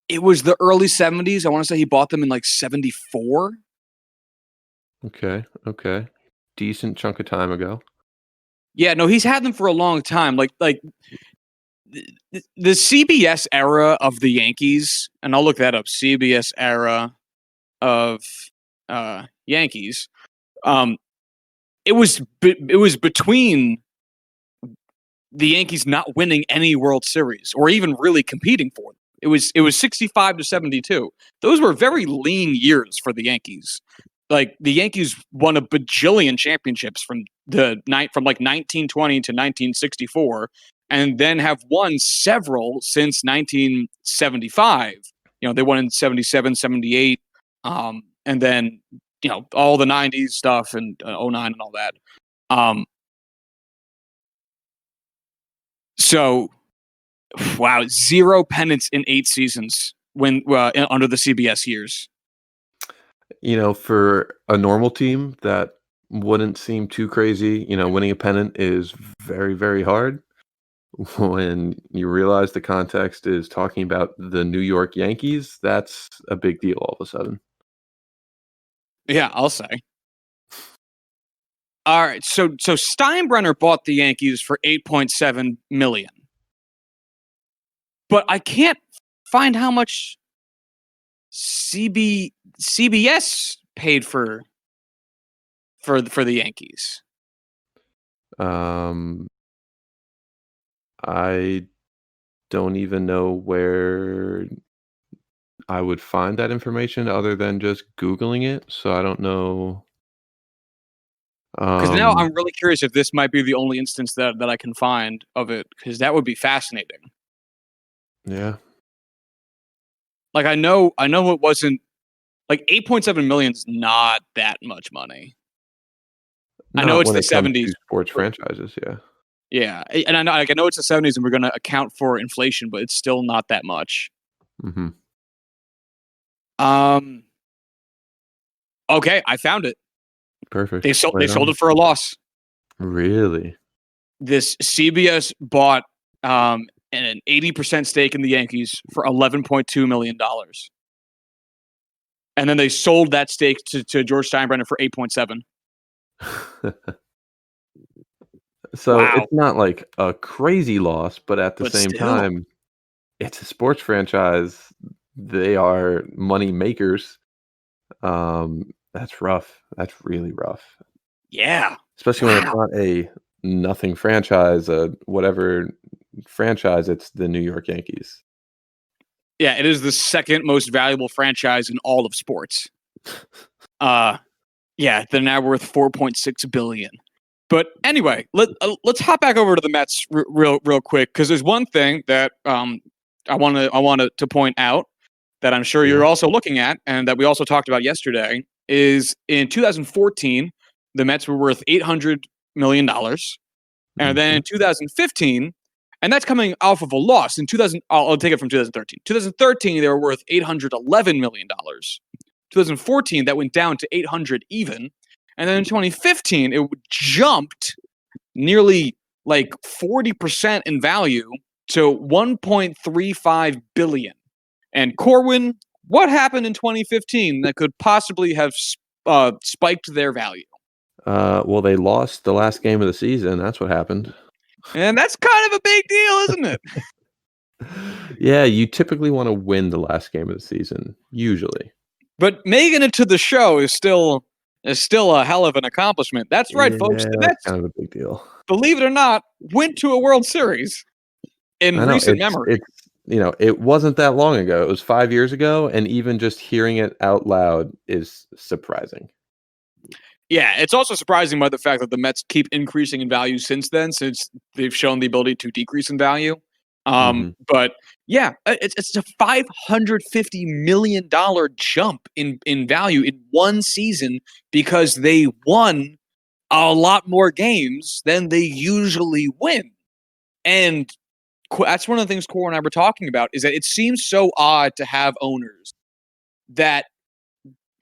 It was the early 70s. I want to say he bought them in like 74. Okay. Decent chunk of time ago. Yeah, no, he's had them for a long time. Like the CBS era of the Yankees, and I'll look that up. CBS era of Yankees. It was between the Yankees not winning any World Series or even really competing for them. It was 65 to 72. Those were very lean years for the Yankees. Like, the Yankees won a bajillion championships from like 1920 to 1964, and then have won several since 1975. They won in 77, 78, and then all the 90s stuff and 09 and all that. So, wow, 0 pennants in 8 seasons when under the CBS years. For a normal team, that wouldn't seem too crazy. Winning a pennant is very, very hard. When you realize the context is talking about the New York Yankees, that's a big deal all of a sudden. Yeah, I'll say. All right, so Steinbrenner bought the Yankees for $8.7 million. But I can't find how much CBS paid for the Yankees. I don't even know where I would find that information other than just Googling it. So I don't know. Because now I'm really curious if this might be the only instance that I can find of it, because that would be fascinating. Yeah. Like, I know it wasn't like 8.7 million is not that much money. I know it's the 70s. Sports franchises, yeah. Yeah, and I know it's the 70s, and we're going to account for inflation, but it's still not that much. Mm-hmm. Okay, I found it. Perfect. They sold it for a loss. Really? This CBS bought an 80% stake in the Yankees for $11.2 million. and then they sold that stake to George Steinbrenner for 8.7. So Wow. it's not like a crazy loss, but at the But same still. time, it's a sports franchise. They are money makers. That's rough. That's really rough. Yeah. Especially when it's not a nothing franchise, whatever franchise, it's the New York Yankees. Yeah, it is the second most valuable franchise in all of sports. Yeah, they're now worth $4.6 billion. But anyway, let's hop back over to the Mets real quick, because there's one thing that I want to point out that I'm sure you're also looking at, and that we also talked about yesterday, is in 2014 the Mets were worth $800 million, and then in 2015, and that's coming off of a loss in 2000. I'll take it from 2013. 2013 they were worth $811 million. 2014 that went down to 800 even. And then in 2015, it jumped nearly like 40% in value to 1.35 billion. And Corwin, what happened in 2015 that could possibly have spiked their value? Well, they lost the last game of the season. That's what happened. And that's kind of a big deal, isn't it? Yeah, you typically want to win the last game of the season, usually. But making it to the show is still a hell of an accomplishment. That's right, folks. The That's Mets, kind of a big deal. believe it or not, went to a World Series in recent memory. It wasn't that long ago. It was 5 years ago, and even just hearing it out loud is surprising. Yeah, it's also surprising by the fact that the Mets keep increasing in value since then, since they've shown the ability to decrease in value. But yeah, it's a $550 million jump in value in one season because they won a lot more games than they usually win. And that's one of the things Cora and I were talking about, is that it seems so odd to have owners that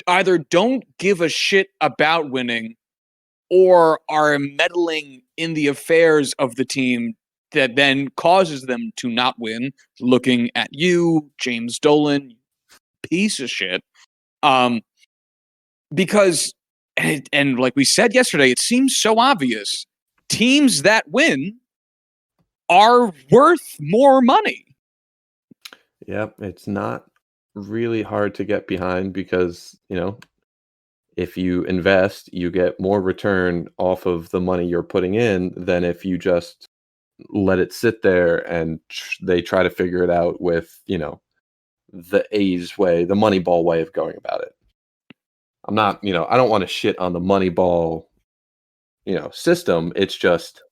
either don't give a shit about winning or are meddling in the affairs of the team that then causes them to not win. Looking at you, James Dolan, piece of shit. Because, and like we said yesterday, it seems so obvious. Teams that win are worth more money. Yep, it's not really hard to get behind because, if you invest, you get more return off of the money you're putting in than if you just let it sit there and they try to figure it out with, the A's way, the Moneyball way of going about it. I'm not, I don't want to shit on the Moneyball, system. It's just,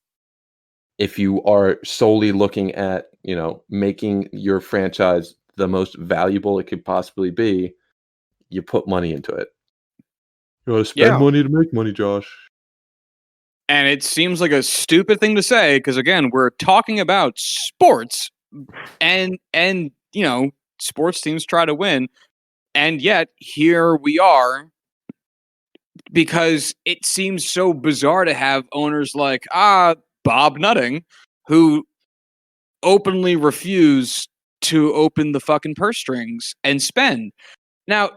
if you are solely looking at, making your franchise the most valuable it could possibly be, you put money into it. You want to spend money to make money, Josh. And it seems like a stupid thing to say because, again, we're talking about sports, and sports teams try to win, and yet here we are, because it seems so bizarre to have owners like Bob Nutting, who openly refuse to open the fucking purse strings and spend. Now,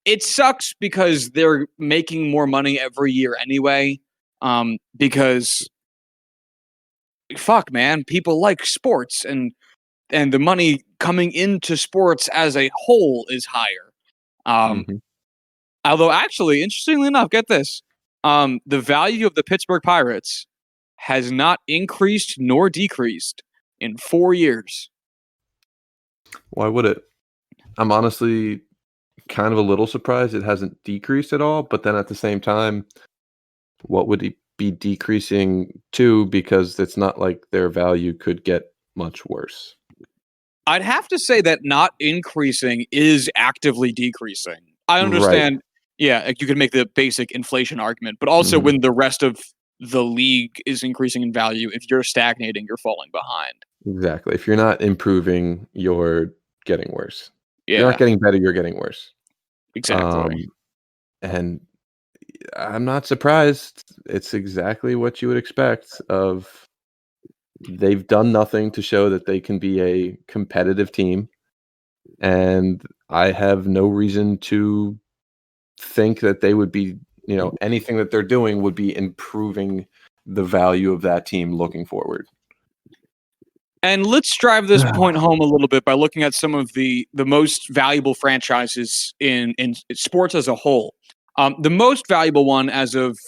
it sucks because they're making more money every year anyway. Because fuck, man, people like sports, and the money coming into sports as a whole is higher. Although, actually, interestingly enough, get this: the value of the Pittsburgh Pirates has not increased nor decreased in 4 years. Why would it? I'm honestly kind of a little surprised it hasn't decreased at all, but then at the same time, what would it be decreasing to? Because it's not like their value could get much worse. I'd have to say that not increasing is actively decreasing. I understand, yeah, you can make the basic inflation argument, but also when the rest of the league is increasing in value, if you're stagnating, you're falling behind. Exactly. If you're not improving, you're getting worse. Yeah. You're not getting better, you're getting worse. Exactly. And I'm not surprised. It's exactly what you would expect of. They've done nothing to show that they can be a competitive team. And I have no reason to think that they would be, anything that they're doing would be improving the value of that team looking forward. And let's drive this point home a little bit by looking at some of the most valuable franchises in sports as a whole. The most valuable one, as of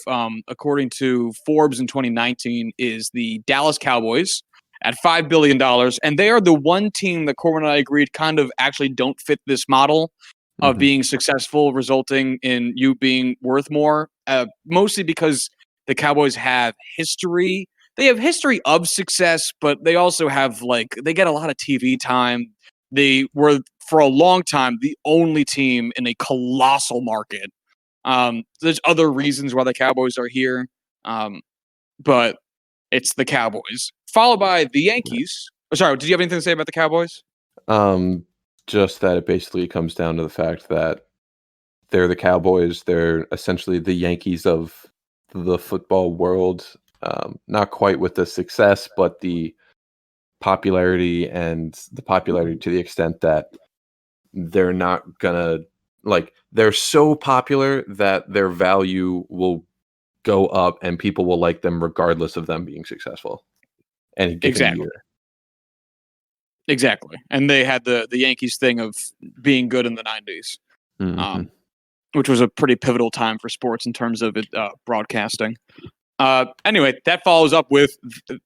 according to Forbes in 2019, is the Dallas Cowboys at $5 billion. And they are the one team that Corwin and I agreed kind of actually don't fit this model of being successful, resulting in you being worth more, mostly because the Cowboys have history. They have history of success, but they also have, they get a lot of TV time. They were, for a long time, the only team in a colossal market. There's other reasons why the Cowboys are here, but it's the Cowboys, followed by the Yankees. Oh, sorry, did you have anything to say about the Cowboys? Just that it basically comes down to the fact that they're the Cowboys. They're essentially the Yankees of the football world. Not quite with the success, but the popularity to the extent that they're not gonna, they're so popular that their value will go up and people will like them regardless of them being successful any given year. Exactly. And they had the Yankees thing of being good in the 90s, which was a pretty pivotal time for sports in terms of it broadcasting. Anyway, that follows up with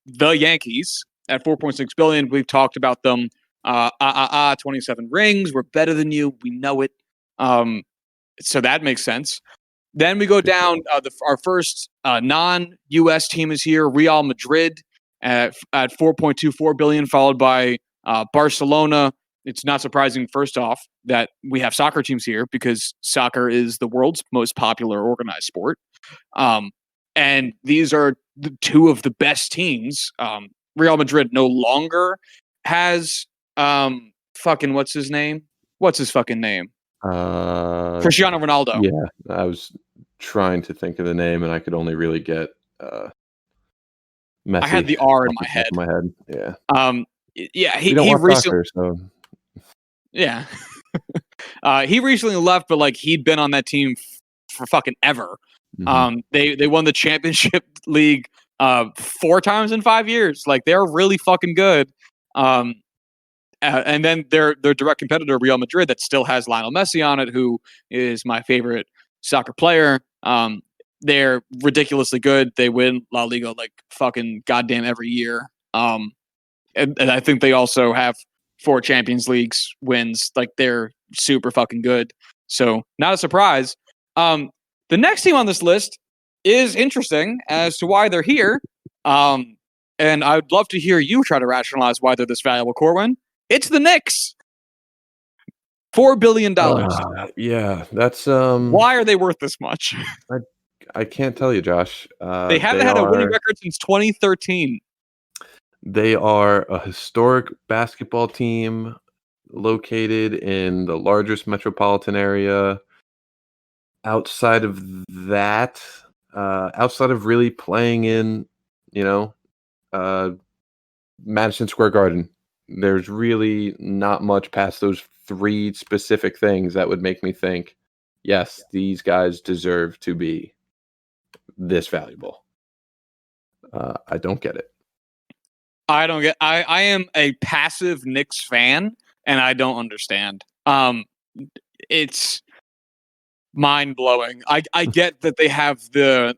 the Yankees at $4.6 billion. We've talked about them. 27 rings. We're better than you. We know it. So that makes sense. Then we go down. Our first non-U.S. team is here, Real Madrid at $4.24 billion, followed by Barcelona. It's not surprising, first off, that we have soccer teams here because soccer is the world's most popular organized sport. And these are the two of the best teams. Real Madrid no longer has what's his name? What's his fucking name? Cristiano Ronaldo. Yeah, I was trying to think of the name, and I could only really get Messi. I had the R in my head. Yeah. Yeah. He recently. Soccer, so. Yeah. He recently left, but he'd been on that team for fucking ever. They won the Championship League 4 times in 5 years. They're really fucking good. And then their direct competitor, Real Madrid, that still has Lionel Messi on it, who is my favorite soccer player. They're ridiculously good. They win La Liga fucking goddamn every year. And I think they also have 4 Champions Leagues wins. They're super fucking good. So not a surprise. The next team on this list is interesting as to why they're here. And I'd love to hear you try to rationalize why they're this valuable, Corwin. It's the Knicks. $4 billion. Yeah, that's why are they worth this much? I can't tell you, Josh. They haven't had a winning record since 2013. They are a historic basketball team located in the largest metropolitan area. Outside of that, outside of really playing in, Madison Square Garden, there's really not much past those 3 specific things that would make me think, yes, these guys deserve to be this valuable. I don't get it. I don't get. I am a passive Knicks fan, and I don't understand. It's mind blowing. I get that they have the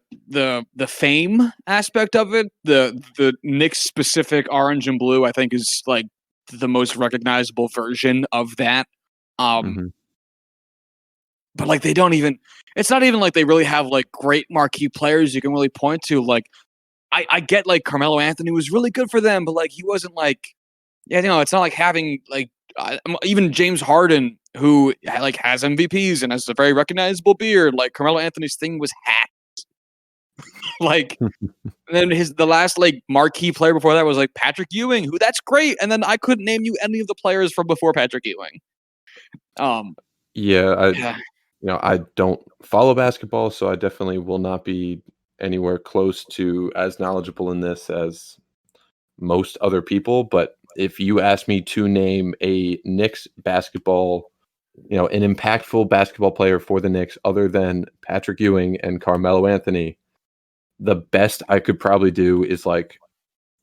fame aspect of it. The Knicks specific orange and blue, I think, is the most recognizable version of that. But they don't even. It's not even they really have great marquee players you can really point to. I get Carmelo Anthony was really good for them, but he wasn't it's not like having even James Harden, who has MVPs and has a very recognizable beard. Carmelo Anthony's thing was hats. And then the last marquee player before that was Patrick Ewing, who that's great. And then I couldn't name you any of the players from before Patrick Ewing. I don't follow basketball, so I definitely will not be anywhere close to as knowledgeable in this as most other people. But if you ask me to name a Knicks basketball an impactful basketball player for the Knicks other than Patrick Ewing and Carmelo Anthony, the best I could probably do is like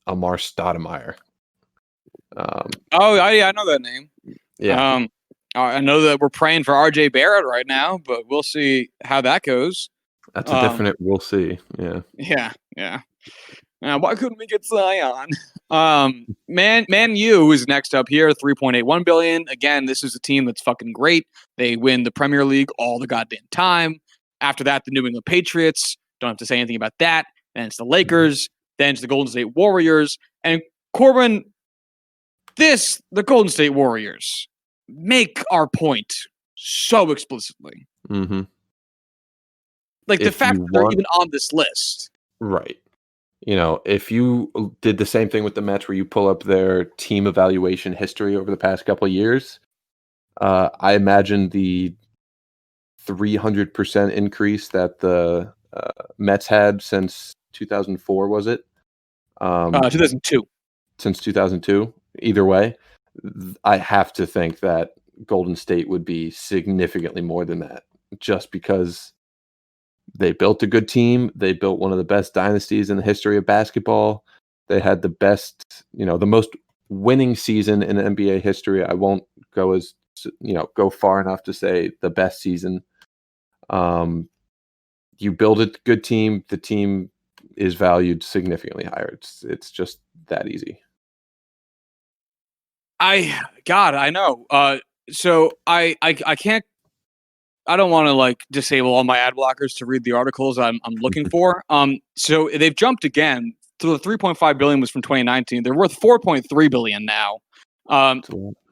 Amar Stoudemire. I know that name. Yeah, I know that we're praying for RJ Barrett right now, but we'll see how that goes. that's a definite we'll see. Yeah. Yeah. Why couldn't we get Zion? Man U is next up here, 3.81 billion. Again, this is a team that's fucking great. They win the Premier League all the goddamn time. After that, the New England Patriots. Don't have to say anything about that. Then it's the Lakers. Then it's the Golden State Warriors. And Corwin, the Golden State Warriors make our point so explicitly. Mm-hmm. Like the fact that they're even on this list. Right. If you did the same thing with the Mets where you pull up their team evaluation history over the past couple of years, I imagine the 300% increase that the Mets had since 2004, was it? 2002. Since 2002. Either way, I have to think that Golden State would be significantly more than that, just because they built a good team. They built one of the best dynasties in the history of basketball. They had the best, the most winning season in NBA history. I won't go go far enough to say the best season. You build a good team, the team is valued significantly higher. It's just that easy. I know. So I can't. I don't want to like disable all my ad blockers to read the articles I'm looking for. So they've jumped again. So the 3.5 billion was from 2019. They're worth 4.3 billion now.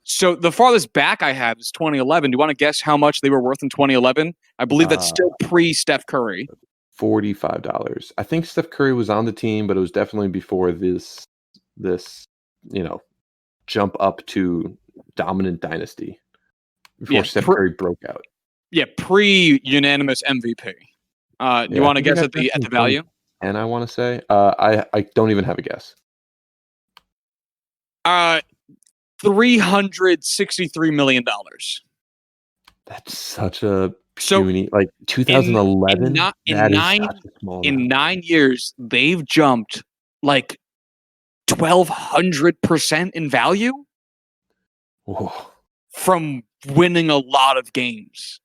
So the farthest back I have is 2011. Do you want to guess how much they were worth in 2011? I believe that's still pre Steph Curry. $45. I think Steph Curry was on the team, but it was definitely before this jump up to dominant dynasty. Before Steph Curry broke out. Yeah, pre-unanimous MVP. You want to guess at the value? And I want to say, I don't even have a guess. $363 million. That's such a puny, like 2011. In 9 years, they've jumped like 1,200% in value. Whoa. From winning a lot of games.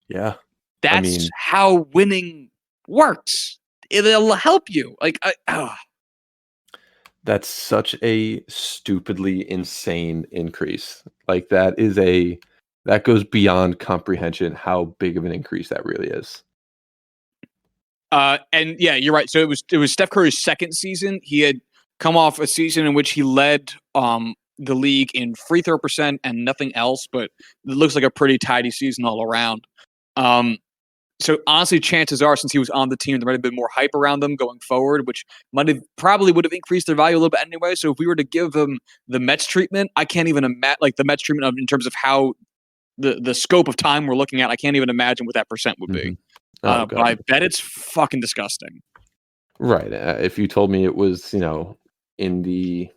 Yeah. That's how winning works. It'll help you. That's such a stupidly insane increase. Like that goes beyond comprehension how big of an increase that really is. And yeah, you're right. So it was Steph Curry's second season. He had come off a season in which he led the league in free throw percent and nothing else, but it looks like a pretty tidy season all around. So honestly, chances are, since he was on the team, there might have been more hype around them going forward, which probably would have increased their value a little bit anyway. So if we were to give them the Mets treatment, I can't even imagine the Mets treatment in terms of how the scope of time we're looking at. I can't even imagine what that percent would be. But I bet it's fucking disgusting. Right. If you told me it was, in the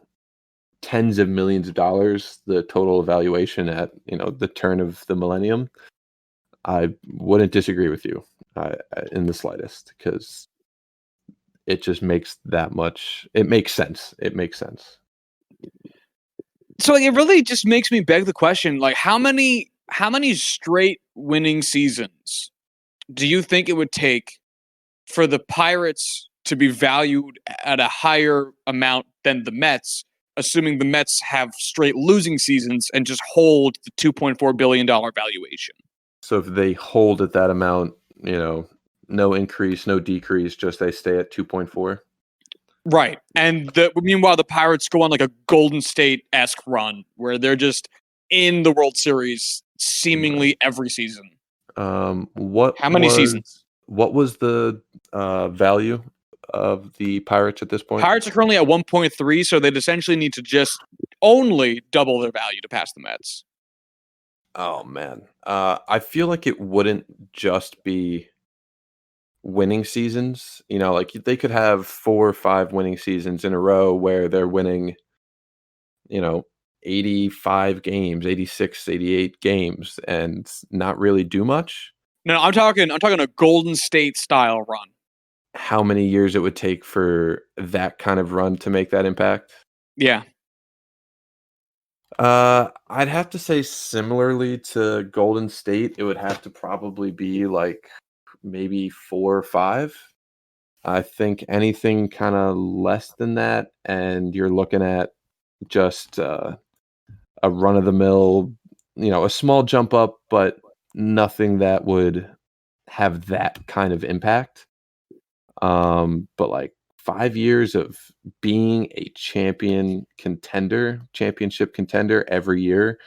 tens of millions of dollars, the total evaluation at, the turn of the millennium, I wouldn't disagree with you in the slightest, because it just makes it makes sense. It makes sense. So it really just makes me beg the question, like how many straight winning seasons do you think it would take for the Pirates to be valued at a higher amount than the Mets, assuming the Mets have straight losing seasons and just hold the $2.4 billion valuation? So if they hold at that amount, no increase, no decrease, just they stay at 2.4. Right. And meanwhile, the Pirates go on like a Golden State-esque run where they're just in the World Series seemingly every season. How many seasons? What was the value of the Pirates at this point? Pirates are currently at 1.3, so they'd essentially need to just only double their value to pass the Mets. Oh, man. I feel like it wouldn't just be winning seasons. Like they could have 4 or 5 winning seasons in a row where they're winning, 85 games, 86, 88 games, and not really do much. No, I'm talking a Golden State style run. How many years it would take for that kind of run to make that impact? Yeah. I'd have to say similarly to Golden State, it would have to probably be like maybe 4 or 5. I think anything kind of less than that, and you're looking at just a run of the mill, a small jump up, but nothing that would have that kind of impact. But like 5 years of being a championship contender every year,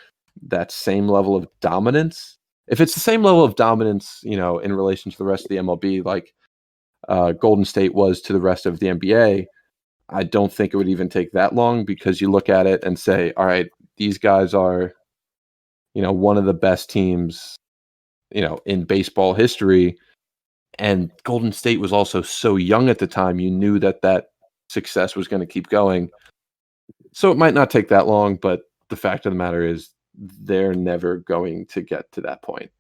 that same level of dominance. If it's the same level of dominance, in relation to the rest of the MLB, like Golden State was to the rest of the NBA, I don't think it would even take that long, because you look at it and say, all right, these guys are, one of the best teams, in baseball history. And Golden State was also so young at the time, you knew that success was going to keep going. So it might not take that long, but the fact of the matter is they're never going to get to that point.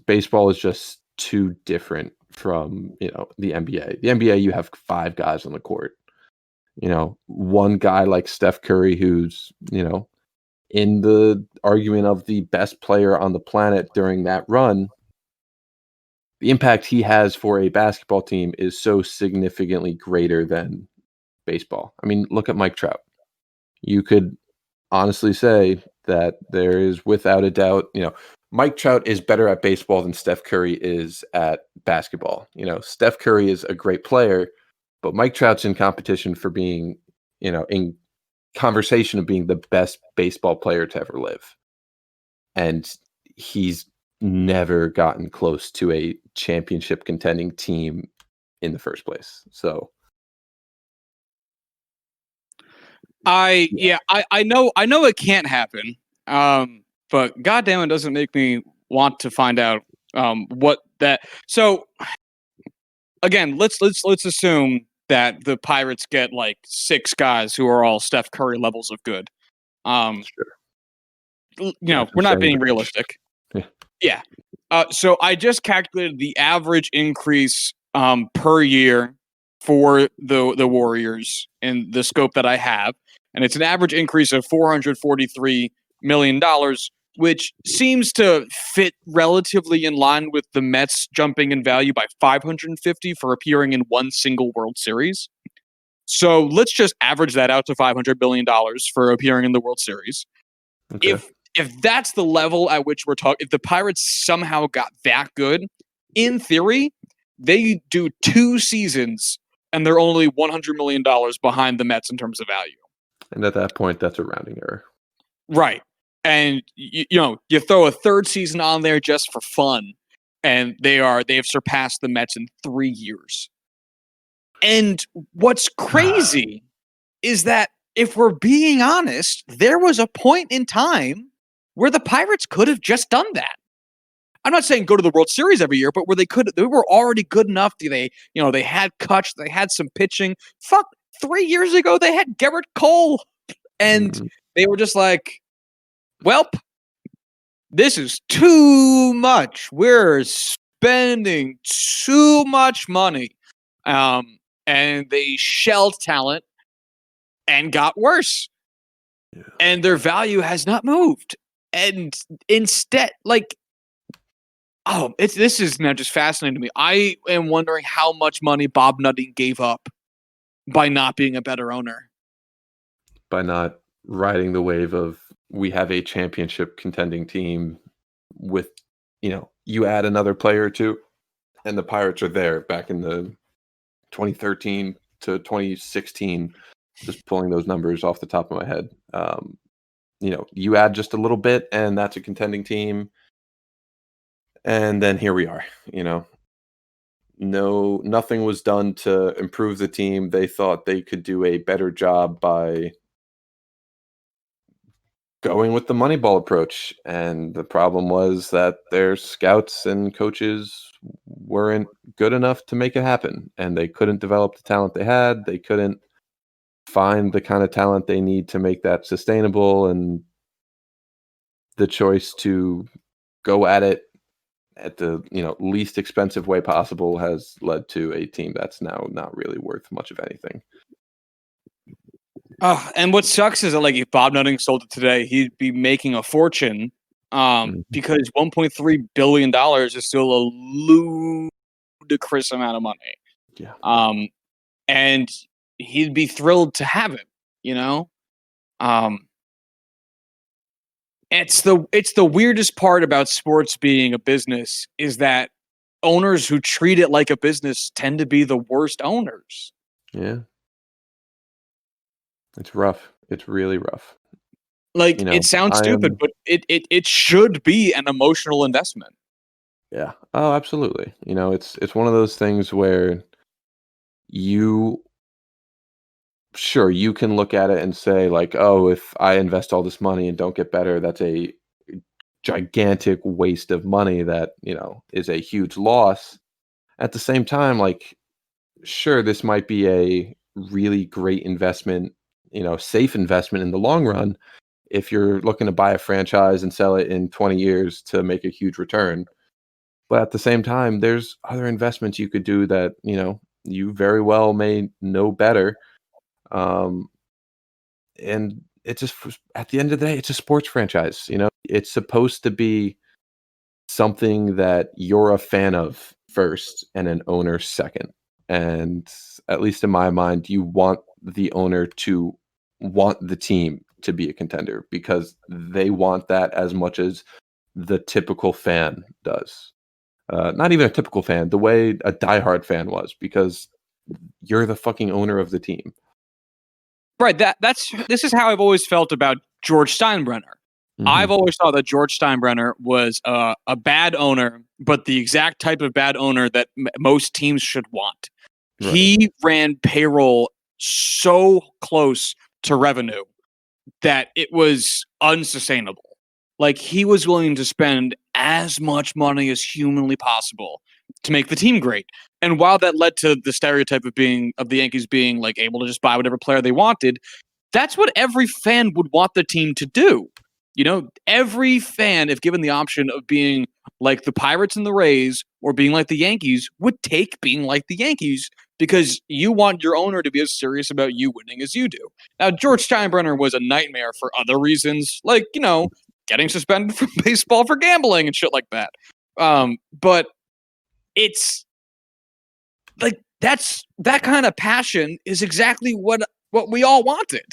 Baseball is just too different from, the NBA. The NBA, you have 5 guys on the court. One guy like Steph Curry, who's, in the argument of the best player on the planet during that run, the impact he has for a basketball team is so significantly greater than baseball. I mean, look at Mike Trout. You could honestly say that there is, without a doubt, Mike Trout is better at baseball than Steph Curry is at basketball. Steph Curry is a great player, but Mike Trout's in competition for being, in conversation of being the best baseball player to ever live. And he's never gotten close to a championship contending team in the first place. So I know it can't happen. But goddamn, it doesn't make me want to find out what that. So again, let's assume that the Pirates get like 6 guys who are all Steph Curry levels of good. Sure. We're not being realistic. Yeah. So I just calculated the average increase per year for the Warriors in the scope that I have, and it's an average increase of $443 million, which seems to fit relatively in line with the Mets jumping in value by 550 for appearing in one single World Series. So let's just average that out to $500 billion for appearing in the World Series. Okay. If that's the level at which we're talking, if the Pirates somehow got that good, in theory, they do 2 seasons and they're only $100 million behind the Mets in terms of value. And at that point, that's a rounding error. Right. And you throw a 3rd season on there just for fun, and they've surpassed the Mets in 3 years. And what's crazy is that, if we're being honest, there was a point in time where the Pirates could have just done that. I'm not saying go to the World Series every year, but where they were already good enough. They had Kutch, they had some pitching. Fuck, 3 years ago they had Garrett Cole, and they were just like, "Welp, this is too much. We're spending too much money," and they shelled talent and got worse, and their value has not moved. And instead, this is now just fascinating to me. I am wondering how much money Bob Nutting gave up by not being a better owner. By not riding the wave of, we have a championship contending team with, you add another player or two, and the Pirates are there back in the 2013 to 2016, just pulling those numbers off the top of my head. You add just a little bit and that's a contending team. And then here we are, nothing was done to improve the team. They thought they could do a better job by going with the Moneyball approach. And the problem was that their scouts and coaches weren't good enough to make it happen. And they couldn't develop the talent they had. They couldn't find the kind of talent they need to make that sustainable, and the choice to go at it at the least expensive way possible has led to a team that's now not really worth much of anything. And what sucks is that, like, if Bob Nutting sold it today, he'd be making a fortune. Because $1.3 billion is still a ludicrous amount of money. Yeah. And he'd be thrilled to have it, It's the weirdest part about sports being a business is that owners who treat it like a business tend to be the worst owners. Yeah. It's rough. It's really rough. Like, it sounds stupid, but it should be an emotional investment. Yeah. Oh, absolutely. It's one of those things where you can look at it and say, like, oh, if I invest all this money and don't get better, that's a gigantic waste of money that, is a huge loss. At the same time, like, sure, this might be a really great investment, safe investment in the long run if you're looking to buy a franchise and sell it in 20 years to make a huge return. But at the same time, there's other investments you could do that, you very well may know better. And it's just, at the end of the day, it's a sports franchise. It's supposed to be something that you're a fan of first and an owner second. And at least in my mind, you want the owner to want the team to be a contender because they want that as much as the typical fan does. Not even a typical fan, the way a diehard fan was, because you're the fucking owner of the team. Right. This is how I've always felt about George Steinbrenner. Mm-hmm. I've always thought that George Steinbrenner was a bad owner, but the exact type of bad owner that most teams should want. Right. He ran payroll so close to revenue that it was unsustainable. Like, he was willing to spend as much money as humanly possible to make the team great. And while that led to the stereotype of the Yankees being, like, able to just buy whatever player they wanted, that's what every fan would want the team to do. Every fan, if given the option of being like the Pirates and the Rays or being like the Yankees, would take being like the Yankees because you want your owner to be as serious about you winning as you do. Now, George Steinbrenner was a nightmare for other reasons, like, getting suspended from baseball for gambling and shit like that. But it's like that kind of passion is exactly what we all wanted,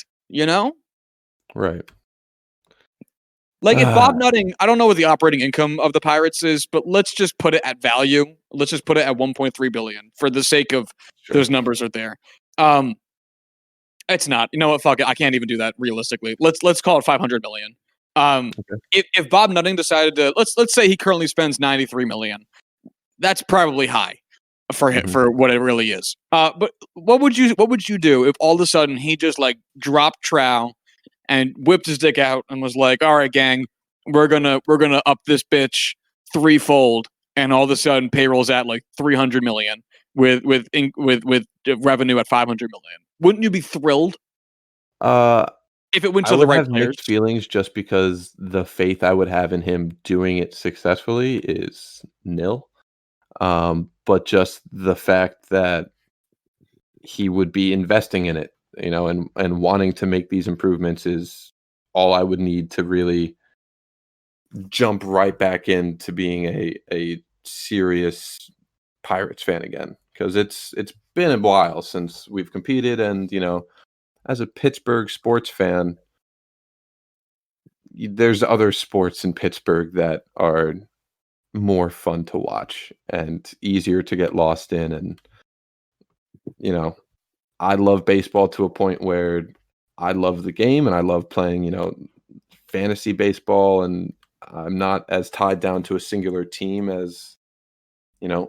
Right. Like, if Bob Nutting, I don't know what the operating income of the Pirates is, but let's just put it at value. Let's just put it at $1.3 billion for the sake of those numbers are there. It's not. You know what? Fuck it. I can't even do that realistically. Let's call it $500 million. Okay. If Bob Nutting decided to, let's say he currently spends $93 million, that's probably high for him, for what it really is. But what would you do if all of a sudden he just, like, dropped trow and whipped his dick out and was like, "All right, gang, we're gonna up this bitch threefold," and all of a sudden payroll's at like $300 million with revenue at $500 million? Wouldn't you be thrilled? If it went to the right players? I would have mixed feelings just because the faith I would have in him doing it successfully is nil. But just the fact that he would be investing in it, and wanting to make these improvements is all I would need to really jump right back into being a serious Pirates fan again. Because it's been a while since we've competed, and as a Pittsburgh sports fan, there's other sports in Pittsburgh that are more fun to watch and easier to get lost in. And I love baseball to a point where I love the game and I love playing, fantasy baseball, and I'm not as tied down to a singular team as,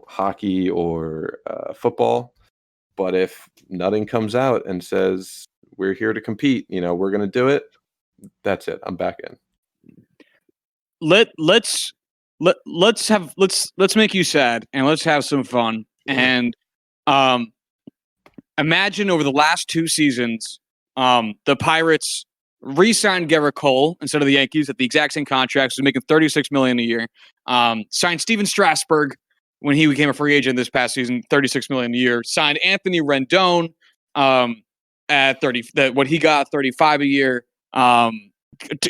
hockey or football. But if Nutting comes out and says, we're here to compete, we're going to do it, that's it. I'm back in. Let's make you sad and let's have some fun. Yeah. And imagine over the last two seasons, The Pirates re-signed Garrett Cole instead of the Yankees at the exact same contract, so making $36 million a year. Signed Steven Strasburg when he became a free agent this past season, $36 million a year. Signed Anthony Rendon at 30. What he got, 35 a year.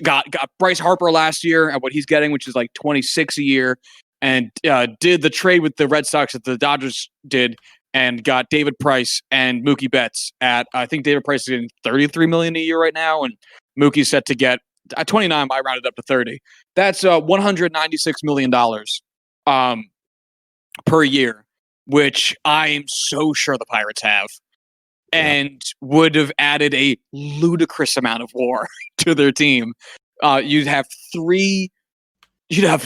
Got Bryce Harper last year at what he's getting, which is like 26 a year, and did the trade with the Red Sox that the Dodgers did, and got David Price and Mookie Betts at, I think David Price is getting $33 million a year right now, and Mookie's set to get at 29. I rounded up to 30. That's $196 million per year, which I am so sure the Pirates have. And would have added a ludicrous amount of WAR to their team. You'd have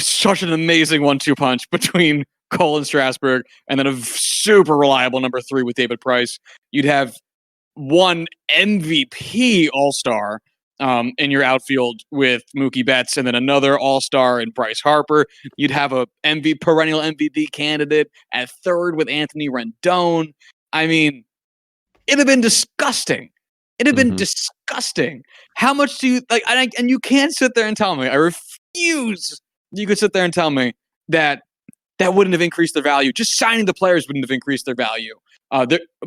such an amazing 1-2 punch between Cole and Strasburg, and then a super reliable number 3 with David Price. You'd have one MVP All-Star in your outfield with Mookie Betts, and then another All-Star in Bryce Harper. You'd have a perennial MVP candidate at third with Anthony Rendon. I mean, it'd have been disgusting. It'd have been disgusting. How much do you like? And you can't sit there and tell me. I refuse. You could sit there and tell me that wouldn't have increased their value. Just signing the players wouldn't have increased their value.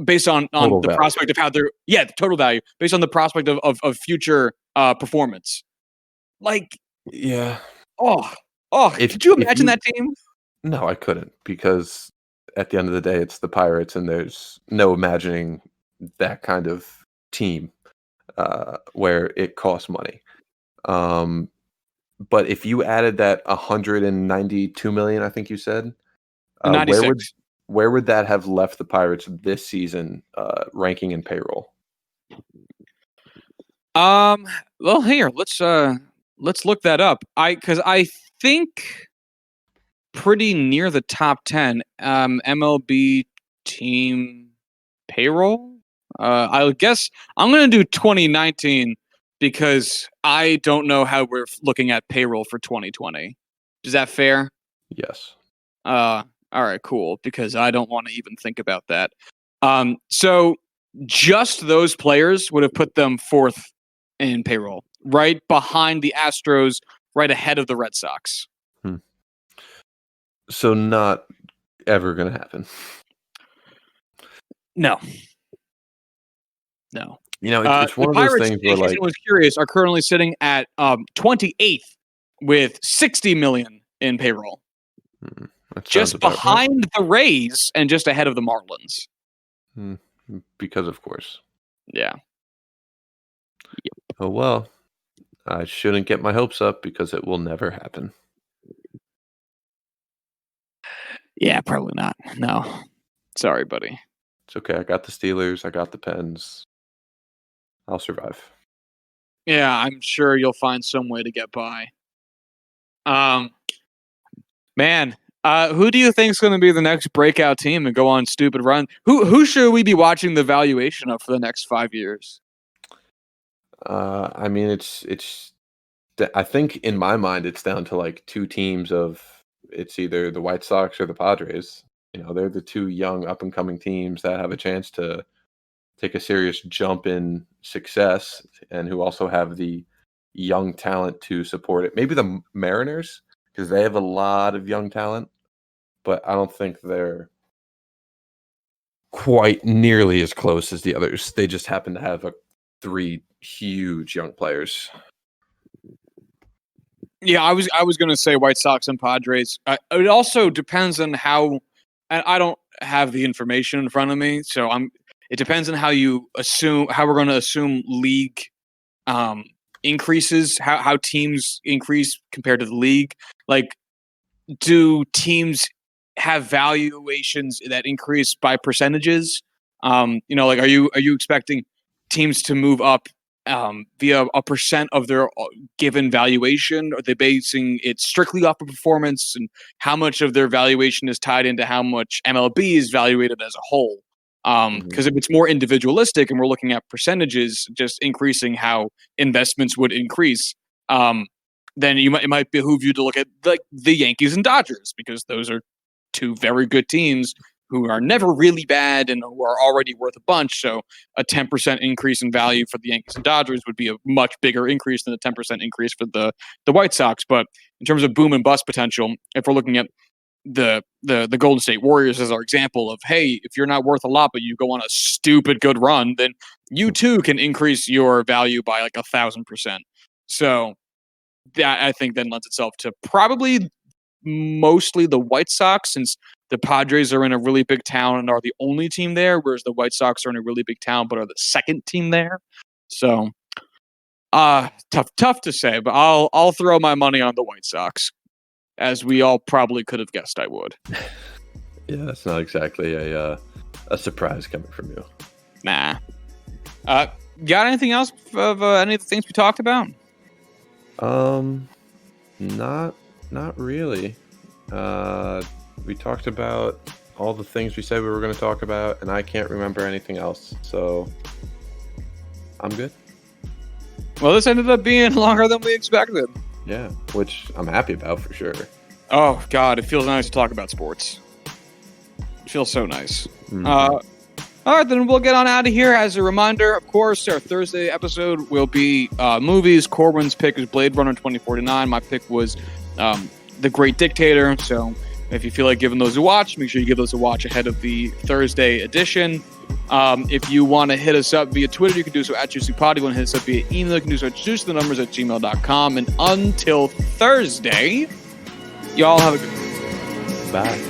Based on the value. Prospect of how they're the total value based on the prospect of future performance. Like, yeah. Could you imagine that team? No, I couldn't, because at the end of the day, it's the Pirates, and there's no imagining that kind of team where it costs money. But if you added that $192 million, I think you said, 96. Where would that have left the Pirates this season, ranking in payroll? Well, here, let's look that up. Because I think pretty near the top 10 MLB team payroll. I guess I'm going to do 2019 because I don't know how we're looking at payroll for 2020. Is that fair? Yes. All right, cool. Because I don't want to even think about that. So just those players would have put them fourth in payroll, right behind the Astros, right ahead of the Red Sox. So not ever going to happen. No. You know, it's one of those things where, like, was curious, are currently sitting at 28th with $60 million in payroll. Just behind the Rays and just ahead of the Marlins. Because of course. Yeah. Yep. Oh, well, I shouldn't get my hopes up because it will never happen. Yeah, probably not. No. Sorry, buddy. It's okay. I got the Steelers. I got the Pens. I'll survive. Yeah, I'm sure you'll find some way to get by. Man, who do you think is going to be the next breakout team and go on stupid run? Who should we be watching the valuation of for the next 5 years? I mean, it's. I think in my mind, it's down to like two teams of. It's either the White Sox or the Padres. You know, they're the two young up and coming teams that have a chance to take a serious jump in success, and who also have the young talent to support it. Maybe the Mariners, because they have a lot of young talent, but I don't think they're quite nearly as close as the others. They just happen to have three huge young players. Yeah, I was going to say White Sox and Padres. It also depends on how, and I don't have the information in front of me, so it depends on how we're going to assume league increases, how teams increase compared to the league. Like, do teams have valuations that increase by percentages? Like, are you expecting teams to move up via a percent of their given valuation? Are they basing it strictly off of performance, and how much of their valuation is tied into how much MLB is valuated as a whole? Because if it's more individualistic and we're looking at percentages just increasing how investments would increase, then it might behoove you to look at like the Yankees and Dodgers, because those are two very good teams who are never really bad and who are already worth a bunch. So a 10% increase in value for the Yankees and Dodgers would be a much bigger increase than a 10% increase for the White Sox. But in terms of boom and bust potential, if we're looking at the Golden State Warriors as our example of, hey, if you're not worth a lot, but you go on a stupid good run, then you too can increase your value by like 1,000%. So that I think then lends itself to probably mostly the White Sox, since the Padres are in a really big town and are the only team there, whereas the White Sox are in a really big town but are the second team there. So tough to say, but I'll throw my money on the White Sox, as we all probably could have guessed I would. Yeah, that's not exactly a surprise coming from you. Nah. Got anything else of any of the things we talked about? Not really. We talked about all the things we said we were going to talk about, and I can't remember anything else. So I'm good. Well, this ended up being longer than we expected. Yeah, which I'm happy about for sure. Oh, God, it feels nice to talk about sports. It feels so nice. Mm-hmm. All right, then we'll get on out of here. As a reminder, of course, our Thursday episode will be movies. Corwin's pick is Blade Runner 2049. My pick was The Great Dictator. So if you feel like giving those a watch, make sure you give those a watch ahead of the Thursday edition. If you want to hit us up via Twitter, you can do so at JuicyPod. If you want to hit us up via email, you can do so at juicythenumbers@gmail.com. And until Thursday, y'all have a good one. Bye.